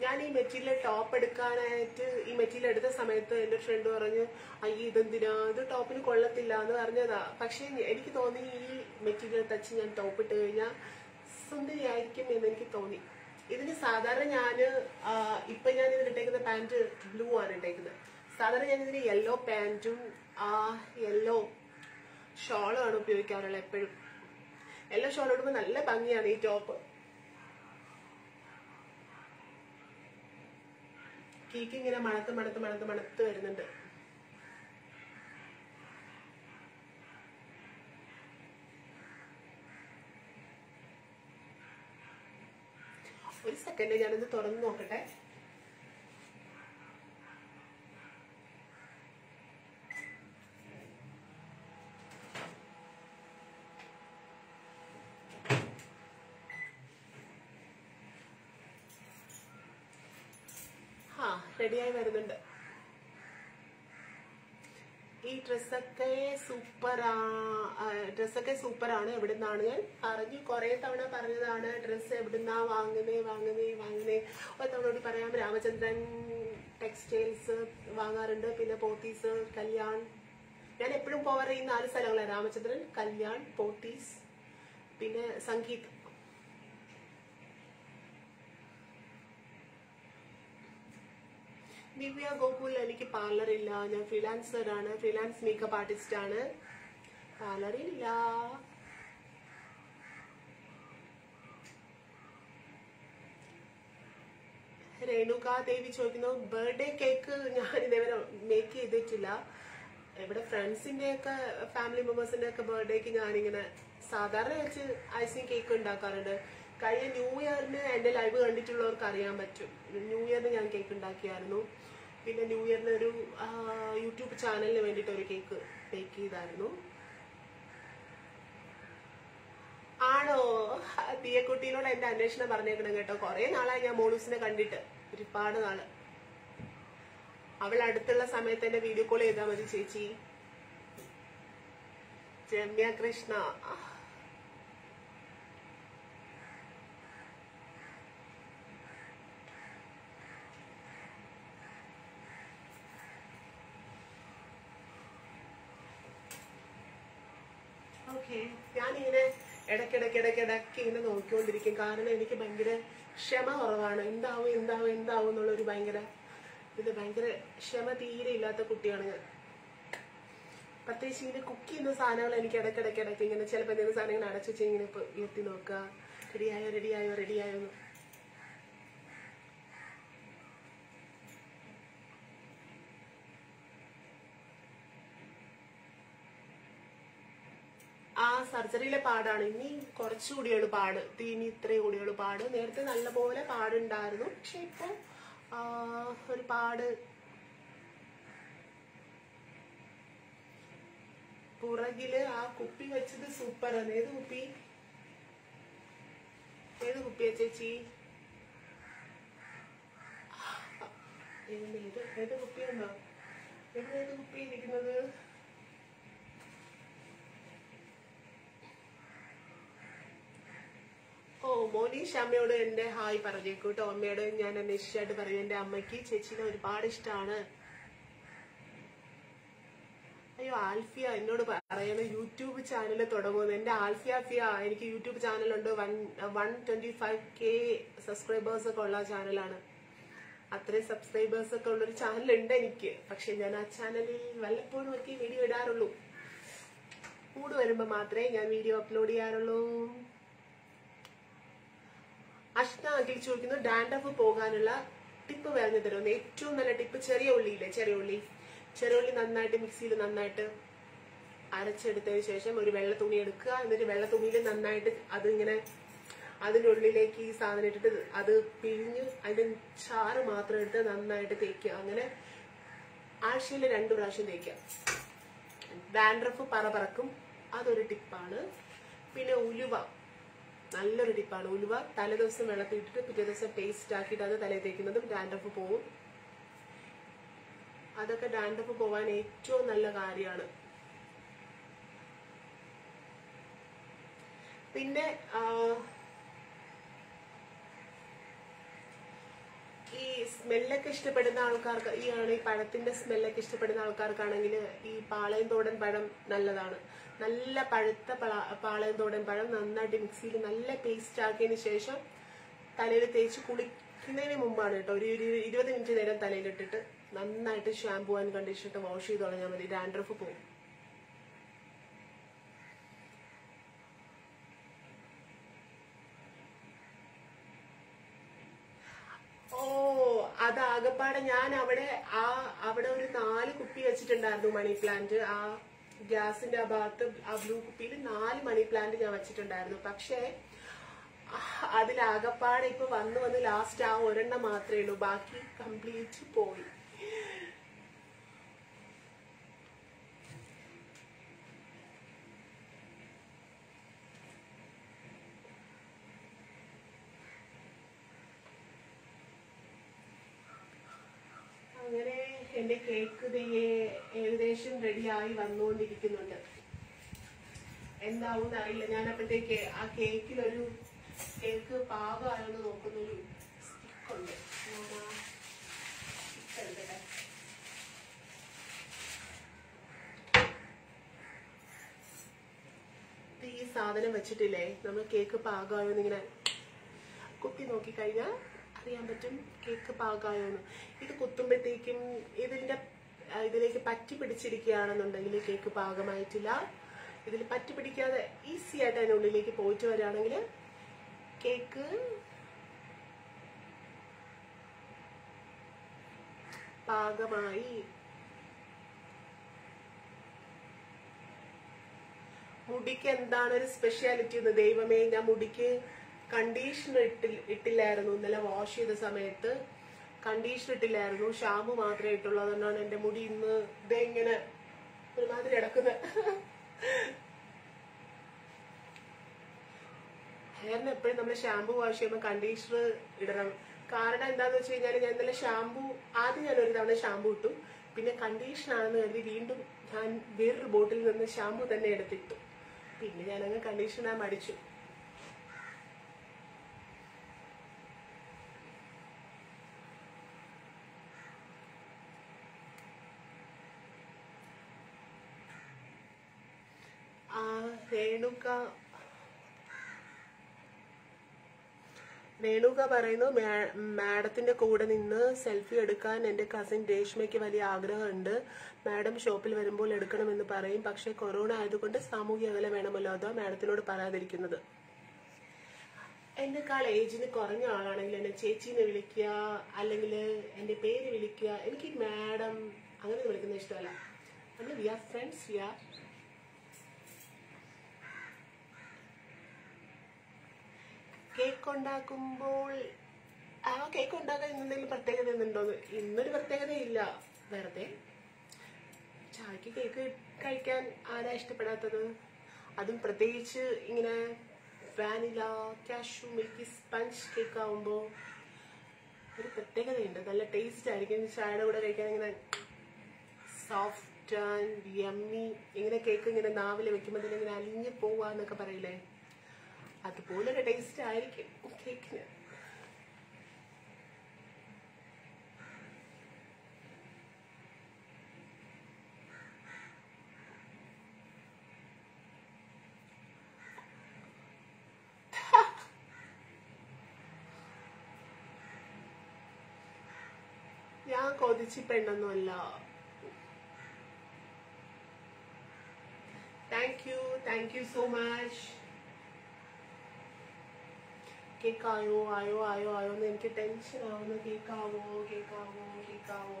ഞാൻ ഈ മെറ്റീരിയൽ ടോപ്പ് എടുക്കാനായിട്ട് ഈ മെറ്റീരിയൽ എടുത്ത സമയത്ത് എന്റെ ഫ്രണ്ട് പറഞ്ഞു, അയ്യോ ഇതെന്തിനാ, ഇത് ടോപ്പിന് കൊള്ളത്തില്ല എന്ന് പറഞ്ഞതാ. പക്ഷെ എനിക്ക് തോന്നി ഈ മെറ്റീരിയൽ തച്ച് ഞാൻ ടോപ്പ് ഇട്ട് കഴിഞ്ഞാൽ സുന്ദരിയായിരിക്കും എന്ന് എനിക്ക് തോന്നി. ഇതിന് സാധാരണ ഇപ്പൊ ഞാൻ ഇതിലിട്ടേക്കുന്ന പാന്റ് ബ്ലൂ ആണ് ഇട്ടേക്കുന്നത്. സാധാരണ ഞാൻ ഇതിന് യെല്ലോ പാന്റും യെല്ലോ ഷോളാണ് ഉപയോഗിക്കാറുള്ളത് എപ്പോഴും. യെല്ലോ ഷോൾ ഇടുമ്പോൾ നല്ല ഭംഗിയാണ് ഈ ടോപ്പ്. കേക്ക് ഇങ്ങനെ മണത്ത് വരുന്നുണ്ട്. ഒരു സെക്കൻഡ് ഞാനത് തുറന്നു നോക്കട്ടെ. റെഡിയായി വരുന്നുണ്ട്. ഈ ഡ്രസ്സൊക്കെ സൂപ്പറാണ്. എവിടെ നിന്നാണ് ഞാൻ പറഞ്ഞു, കുറെ തവണ പറഞ്ഞതാണ്. ഡ്രസ്സ് എവിടുന്നാ വാങ്ങുന്നേ. ഒരു തവണ കൂടി പറയാം. രാമചന്ദ്രൻ ടെക്സ്റ്റൈൽസ് വാങ്ങാറുണ്ട്. പിന്നെ പോത്തീസ്, കല്യാൺ. ഞാൻ എപ്പോഴും പോവാറ് ഈ 4 സ്ഥലങ്ങളാണ്. രാമചന്ദ്രൻ, കല്യാൺ, പോത്തീസ്, പിന്നെ സംഗീത്. ദിവ്യ ഗോകുൽ, എനിക്ക് പാർലറില്ല. ഞാൻ ഫ്രീലാൻസറാണ്. ഫ്രീലാൻസ് മേക്കപ്പ് ആർട്ടിസ്റ്റ് ആണ്. പാർലറില്ല. രേണുക ദേവി ചോദിക്കുന്നു, ബർത്ത്ഡേ കേക്ക് ഞാൻ ഇതേവരെ മേക്ക് ചെയ്തിട്ടില്ല. ഇവിടെ ഫ്രണ്ട്സിന്റെ ഒക്കെ ഫാമിലി മെമ്പേഴ്സിന്റെ ഒക്കെ ബർത്ത്ഡേക്ക് ഞാനിങ്ങനെ സാധാരണ വെച്ച് ഐസിങ് കേക്ക് ഉണ്ടാക്കാറുണ്ട്. കഴിഞ്ഞ ന്യൂ ഇയറിന് എന്റെ ലൈവ് കണ്ടിട്ടുള്ളവർക്ക് അറിയാൻ പറ്റും. ന്യൂ ഇയറിന് ഞാൻ കേക്ക് ഉണ്ടാക്കിയായിരുന്നു. പിന്നെ ന്യൂ ഇയറിന് ഒരു യൂട്യൂബ് ചാനലിന് വേണ്ടിയിട്ട് ഒരു കേക്ക് ബേക്ക് ചെയ്തായിരുന്നു. ആണോ? തീയക്കുട്ടീനോട് എന്റെ അന്വേഷണം പറഞ്ഞേക്കണം കേട്ടോ. കുറെ നാളായി ഞാൻ മോളൂസിനെ കണ്ടിട്ട്, ഒരുപാട് നാള്. അവൾ അടുത്തുള്ള സമയത്ത് എന്നെ വീഡിയോ കോൾ ചെയ്താൽ മതി ചേച്ചി. രമ്യ കൃഷ്ണ, ഓക്കെ. ഞാനിങ്ങനെ ഇടയ്ക്കിടയ്ക്ക് ഇങ്ങനെ നോക്കിക്കൊണ്ടിരിക്കും. കാരണം എനിക്ക് ഭയങ്കര ക്ഷമ കുറവാണ്. എന്താവും എന്നുള്ളൊരു ഭയങ്കര ക്ഷമ തീരെ ഇല്ലാത്ത കുട്ടിയാണ് ഞാൻ. പ്രത്യേകിച്ച് ഇങ്ങനെ കുക്ക് ചെയ്യുന്ന സാധനങ്ങൾ എനിക്ക് ഇടയ്ക്കിടയ്ക്ക് ഇങ്ങനെ ചിലപ്പോൾ എന്തെങ്കിലും സാധനങ്ങൾ അടച്ചു വെച്ച് ഇങ്ങനെ ഉയർത്തി നോക്കുക, റെഡിയായോ. ആ സർജറിയിലെ പാടാണ്. ഇനി കുറച്ചുകൂടിയുള്ളൂ പാട്. ഇനി ഇത്രയും കൂടിയുള്ളൂ പാട്. നേരത്തെ നല്ലപോലെ പാടുണ്ടായിരുന്നു. പക്ഷെ ഇപ്പൊ ഒരു പാട് പുറകില് ആ കുപ്പി വെച്ചത് സൂപ്പറാണ്. ഏത് കുപ്പിയാ ചേച്ചി? ഏത് കുപ്പിയാണോ? ഏത് കുപ്പി ഇരിക്കുന്നത്? ഓ, മോനീഷ് അമ്മയോട് എന്റെ ഹായ് പറഞ്ഞേക്കൂട്ടോ. അമ്മയോട് ഞാൻ അന്വേഷിച്ചായിട്ട് പറയും. എന്റെ അമ്മയ്ക്ക് ചേച്ചീനെ ഒരുപാട് ഇഷ്ടമാണ്. അയ്യോ, ആൽഫിയ എന്നോട് പറയണ യൂട്യൂബ് ചാനൽ തുടങ്ങുമെന്ന്. എന്റെ ആൽഫിയ എനിക്ക് യൂട്യൂബ് ചാനലുണ്ട്. 125K സബ്സ്ക്രൈബേഴ്സ് ഒക്കെ ഉള്ള ചാനലാണ്. അത്രയും സബ്സ്ക്രൈബേഴ്സ് ഒക്കെ ഉള്ളൊരു ചാനലുണ്ട് എനിക്ക്. പക്ഷെ ഞാൻ ആ ചാനലിൽ വല്ലപ്പോഴും ഒക്കെ വീഡിയോ ഇടാറുള്ളൂ. മൂഡ് വരുമ്പോ മാത്രമേ ഞാൻ വീഡിയോ അപ്ലോഡ് ചെയ്യാറുള്ളൂ. അഷ്ന അഖിൽ ചോദിക്കുന്നു, ഡാൻഡ്രഫ് പോകാനുള്ള ടിപ്പ് പറഞ്ഞു തരുമെന്ന്. ഏറ്റവും നല്ല ടിപ്പ് ചെറിയ ഉള്ളി നന്നായിട്ട് മിക്സിയിൽ നന്നായിട്ട് അരച്ചെടുത്തതിന് ശേഷം ഒരു വെള്ള തുണി എടുക്കുക. എന്നിട്ട് വെള്ള തുണിയിൽ നന്നായിട്ട് അതിങ്ങനെ അതിൻ്റെ ഉള്ളിലേക്ക് ഈ സാധനം ഇട്ടിട്ട് അത് പിഴിഞ്ഞ് അതിന്റെ ചാറ് മാത്രം എടുത്ത് നന്നായിട്ട് തേക്കുക. അങ്ങനെ ആഴ്ചയിൽ 2 പ്രാവശ്യം തേക്കുക. ഡാൻഡ്രഫ് പറക്കും. അതൊരു ടിപ്പാണ്. പിന്നെ ഉലുവ നല്ലൊരു ടിപ്പാണ്. ഉലുവ തലേദിവസം വെള്ളത്തിട്ടിട്ട് പിറ്റേ ദിവസം പേസ്റ്റ് ആക്കിയിട്ട് അത് തലയിൽ തേക്കുന്നതും ഡാൻഡ്രഫ് പോവും. അതൊക്കെ ഡാൻഡ്രഫ് പോവാൻ ഏറ്റവും നല്ല കാര്യമാണ്. പിന്നെ ഈ സ്മെല്ലൊക്കെ ഇഷ്ടപ്പെടുന്ന ആൾക്കാർക്ക്, ഈ പഴത്തിന്റെ സ്മെല്ലൊക്കെ ഇഷ്ടപ്പെടുന്ന ആൾക്കാർക്കാണെങ്കിൽ ഈ പാളയംതോടൻ പഴം നല്ലതാണ്. നല്ല പഴുത്ത പാളയംതോടൻ പഴം നന്നായിട്ട് മിക്സിയിൽ നല്ല പേസ്റ്റ് ആക്കിയതിന് ശേഷം തലയിൽ തേച്ച് കുളിക്കുന്നതിന് മുമ്പാണ് കേട്ടോ. ഒരു 20 മിനിറ്റ് നേരം തലയിലിട്ടിട്ട് നന്നായിട്ട് ഷാമ്പൂ ആൻഡ് കണ്ടീഷണർ വാഷ് ചെയ്ത് തുടങ്ങിയാൽ മതി. ഡാൻഡ്രഫ് പോകും. ഓ, അതാകപ്പാടെ ഞാൻ അവിടെ ഒരു 4 കുപ്പി വെച്ചിട്ടുണ്ടായിരുന്നു മണി പ്ലാന്റ്. ആ ഗ്യാസിന്റെ ആ ഭാഗത്ത് ആ ബ്ലൂ കുപ്പിയിൽ 4 മണി പ്ലാന്റ് ഞാൻ വെച്ചിട്ടുണ്ടായിരുന്നു. പക്ഷേ അതിലാകപ്പാടെ ഇപ്പൊ വന്ന് ലാസ്റ്റ് ആ ഒരെണ്ണം മാത്രമേ ഉള്ളൂ. ബാക്കി കംപ്ലീറ്റ് പോയി. അങ്ങനെ എന്റെ കേക്ക് ഏകദേശം റെഡിയായി വന്നുകൊണ്ടിരിക്കുന്നുണ്ട്. എന്താവും അറിയില്ല. ഞാൻ അപ്പോഴത്തേക്ക് ആ കേക്കിലൊരു കേക്ക് പാകമായെന്ന് നോക്കുന്നൊരു സ്റ്റിക്കുണ്ട്. ഈ സാധനം വെച്ചിട്ടില്ലേ നമ്മൾ കേക്ക് പാകമായോന്ന് ഇങ്ങനെ കുത്തി നോക്കിക്കഴിഞ്ഞാൽ അറിയാൻ പറ്റും കേക്ക് പാകമായോന്ന്. ഇത് കുത്തുമ്പോഴത്തേക്കും ഇതിലേക്ക് പറ്റി പിടിച്ചിരിക്കുകയാണെന്നുണ്ടെങ്കിൽ കേക്ക് പാകമായിട്ടില്ല. ഇതിൽ പറ്റി പിടിക്കാതെ ഈസി ആയിട്ട് അതിനുള്ളിലേക്ക് പോയിട്ട് വരികയാണെങ്കിൽ കേക്ക് പാകമായി. മുടിക്ക് എന്താണ് ഒരു സ്പെഷ്യാലിറ്റി എന്ന് ദൈവമേ. ഞാൻ മുടിക്ക് കണ്ടീഷണർ ഇട്ടില്ലായിരുന്നു. ഇന്നലെ വാഷ് ചെയ്ത സമയത്ത് കണ്ടീഷണർ ഇട്ടില്ലായിരുന്നു. ഷാമ്പു മാത്രമേ ഇട്ടുള്ളൂ. അതുകൊണ്ടാണ് എന്റെ മുടി ഇന്ന് ഇതെങ്ങനെ ഒരുമാതിരി കിടക്കുന്നത്. ഹെയറിന് എപ്പോഴും നമ്മൾ ഷാമ്പു വാഷ് ചെയ്യുമ്പോൾ കണ്ടീഷണർ ഇടണം. കാരണം എന്താന്ന് വെച്ച് കഴിഞ്ഞാൽ ഞാൻ ഇന്നലെ ആദ്യം ഞാൻ ഒരു തവണ ഷാമ്പു ഇട്ടു. പിന്നെ കണ്ടീഷണർ ആണെന്ന് കരുതി വീണ്ടും ഞാൻ വേറൊരു ബോട്ടിൽ നിന്ന് ഷാമ്പു തന്നെ എടുത്തിട്ടു. പിന്നെ ഞാനങ്ങ് കണ്ടീഷണർ മടിച്ചു. രേണുക പറയുന്നു, മാഡത്തിന്റെ കൂടെ നിന്ന് സെൽഫി എടുക്കാൻ എന്റെ കസിൻ രേഷ്മയ്ക്ക് വലിയ ആഗ്രഹമുണ്ട്. മാഡം ഷോപ്പിൽ വരുമ്പോൾ എടുക്കണമെന്ന് പറയും. പക്ഷെ കൊറോണ ആയതുകൊണ്ട് സാമൂഹ്യ അകലം വേണമല്ലോ. അതോ മാഡത്തിനോട് പറയാതിരിക്കുന്നത്? എന്നെക്കാൾ ഏജിന് കുറഞ്ഞ ആളാണെങ്കിൽ എന്നെ ചേച്ചീനെ വിളിക്കുക, അല്ലെങ്കിൽ എന്റെ പേര് വിളിക്കുക. എനിക്ക് മാഡം അങ്ങനെ വിളിക്കുന്ന ഇഷ്ടമല്ല. നമ്മൾ വി ആർ ഫ്രണ്ട്സ്. കേക്ക് ഉണ്ടാക്കുമ്പോൾ കേക്ക് ഉണ്ടാക്കാൻ എന്തെങ്കിലും പ്രത്യേകത ഉണ്ടോ? ഇന്നൊരു പ്രത്യേകതയില്ല. വെറുതെ ചായക്ക് കേക്ക് കഴിക്കാൻ ആരാ ഇഷ്ടപ്പെടാത്തത്? അതും പ്രത്യേകിച്ച് ഇങ്ങനെ vanilla cashew milky sponge cake ആവുമ്പോൾ ഒരു പ്രത്യേകതയുണ്ട്. നല്ല ടേസ്റ്റ് ആയിരിക്കും. ചായയുടെ കൂടെ കഴിക്കാൻ ഇങ്ങനെ സോഫ്റ്റ് ആൻഡ് യമ്മി. ഇങ്ങനെ കേക്ക് ഇങ്ങനെ നാവിൽ വെക്കുമ്പോൾ തന്നെ ഇങ്ങനെ അലിഞ്ഞു പോവാന്നൊക്കെ പറയില്ലേ, അതുപോലൊരു ടേസ്റ്റ് ആയിരിക്കും കേക്കിന്. ഞാൻ കൊതിച്ച് പെണ്ണൊന്നുമല്ല. Thank you so much. കേക്കായോ ആയോ ആയോ ആയോ എന്ന് എനിക്ക് ടെൻഷൻ ആവുന്നു. കേക്കാവോ കേക്കാവോ കേക്കാവോ?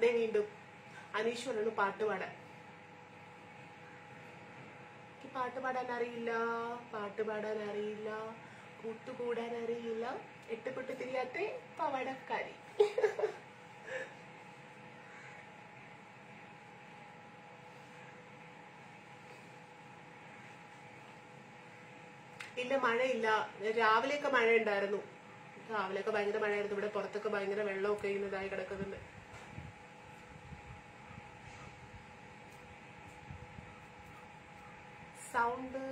ദേ വീണ്ടും അനീഷ് പറഞ്ഞു പാട്ട് പാടാൻ. എനിക്ക് പാട്ട് പാടാൻ അറിയില്ല, കൂട്ടുകൂടാൻ അറിയില്ല, എട്ടുപൊട്ട് തിരിയാത്ത പവടക്കാരി. ഇല്ല, മഴയില്ല. രാവിലെയൊക്കെ മഴ ഉണ്ടായിരുന്നു. രാവിലെയൊക്കെ ഭയങ്കര മഴയായിരുന്നു. ഇവിടെ പുറത്തൊക്കെ ഭയങ്കര വെള്ളമൊക്കെ ഇതായി കിടക്കുന്നുണ്ട്. സൗണ്ട്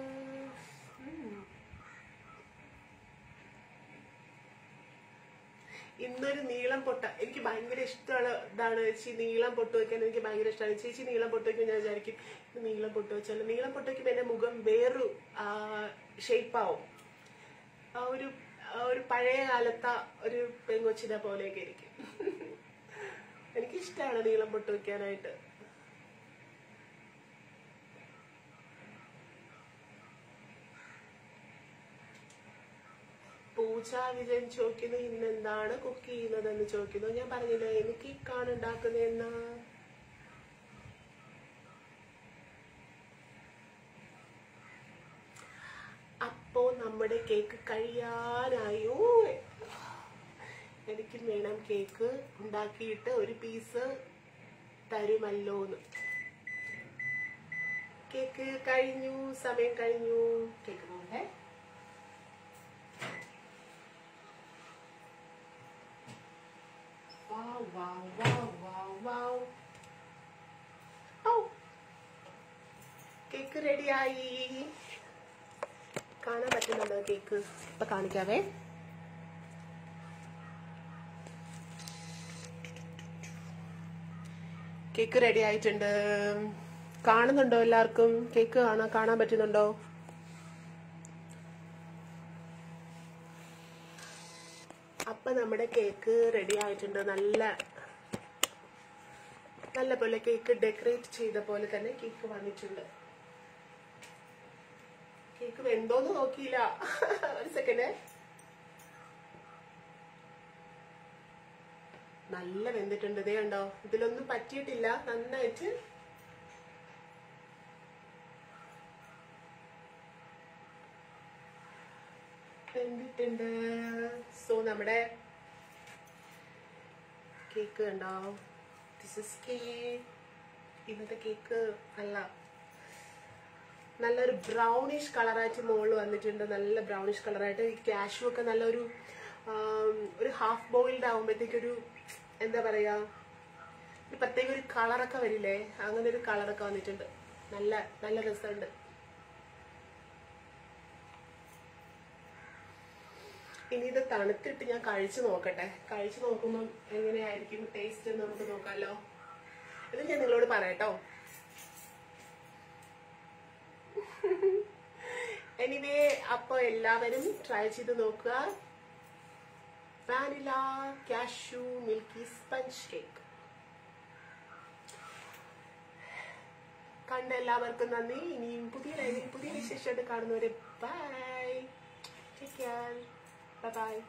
ഇന്നൊരു നീളം പൊട്ട എനിക്ക് ഭയങ്കര ഇഷ്ടമുള്ള ഇതാണ് ചേച്ചി. നീളം പൊട്ട് വയ്ക്കാൻ എനിക്ക് ഭയങ്കര ഇഷ്ടമാണ്. ചേച്ചി നീളം പൊട്ട് വയ്ക്കും. ഞാൻ വിചാരിക്കും നീളം പൊട്ട് വെച്ചാൽ നീളം പൊട്ട് വയ്ക്കുമ്പോൾ എന്റെ മുഖം വേറൊരു ഷേപ്പാവും. ഒരു പഴയ കാലത്തെ ഒരു പെങ്കൊച്ചിനെ പോലെയൊക്കെ ഇരിക്കും. എനിക്കിഷ്ടമാണ് നീളം പൊട്ട് വയ്ക്കാനായിട്ട്. പൂജ വിജയൻ ചോദിക്കുന്നു ഇന്നെന്താണ് കുക്ക് ചെയ്യുന്നതെന്ന് ചോദിക്കുന്നു. ഞാൻ പറഞ്ഞില്ലേ എനിക്ക് കേക്കാണ് ഉണ്ടാക്കുന്നതെന്ന്. അപ്പോ നമ്മുടെ കേക്ക് കഴിയാനായോ. എനിക്കും വേണം കേക്ക്. ഉണ്ടാക്കിയിട്ട് ഒരു പീസ് തരുമല്ലോന്ന്. കേക്ക് കഴിഞ്ഞു, സമയം കഴിഞ്ഞു. കേക്ക് നോക്കേ. കേക്ക് റെഡിയായി. കാണാൻ പറ്റുന്നുണ്ടോ കേക്ക്? ഇപ്പൊ കാണിക്കാവേ. കേക്ക് റെഡി ആയിട്ടുണ്ട്. കാണുന്നുണ്ടോ എല്ലാവർക്കും? കേക്ക് കാണാൻ പറ്റുന്നുണ്ടോ? അപ്പൊ നമ്മുടെ കേക്ക് റെഡി ആയിട്ടുണ്ട്. നല്ല പോലെ കേക്ക് ഡെക്കറേറ്റ് ചെയ്ത പോലെ തന്നെ കേക്ക് വന്നിട്ടുണ്ട്. കേക്ക് വെന്തോന്ന് നോക്കിയില്ല. ഒരു സെക്കൻഡ്. നല്ല വെന്തിട്ടുണ്ട്. ഇതേ ഉണ്ടോ? ഇതിലൊന്നും പറ്റിയിട്ടില്ല. നന്നായിട്ട് വെന്തിട്ടുണ്ട്. സോ നമ്മുടെ കേക്ക് കണ്ടോ? This is cake. ഇന്നത്തെ കേക്ക് നല്ലൊരു ബ്രൗണിഷ് കളറായിട്ട് മുകളിൽ വന്നിട്ടുണ്ട്. നല്ല ബ്രൗണിഷ് കളറായിട്ട്. ഈ കാഷ്യൂ ഒക്കെ നല്ലൊരു ഹാഫ് ബോയിൽഡ് ആവുമ്പോഴത്തേക്കൊരു എന്താ പറയാ, ഒരു പ്രത്യേക ഒരു കളറൊക്കെ വരില്ലേ, അങ്ങനെ ഒരു കളറൊക്കെ വന്നിട്ടുണ്ട്. നല്ല രസമുണ്ട്. ഇനി ഇത് തണുത്തിട്ട് ഞാൻ കഴിച്ചു നോക്കട്ടെ. കഴിച്ചു നോക്കുമ്പോൾ എങ്ങനെയായിരിക്കും ടേസ്റ്റ് എന്ന് നമുക്ക് നോക്കാമല്ലോ. ഇത് ഞാൻ നിങ്ങളോട് പറയാട്ടോ. എനിവേ, അപ്പൊ എല്ലാവരും ട്രൈ ചെയ്ത് നോക്കുക. Vanilla cashew milky sponge cake. കണ്ട എല്ലാവർക്കും നന്ദി. ഇനിയും പുതിയ വിശേഷമായിട്ട് കാണുന്നവരെ ബൈ. Take care. Bye-bye.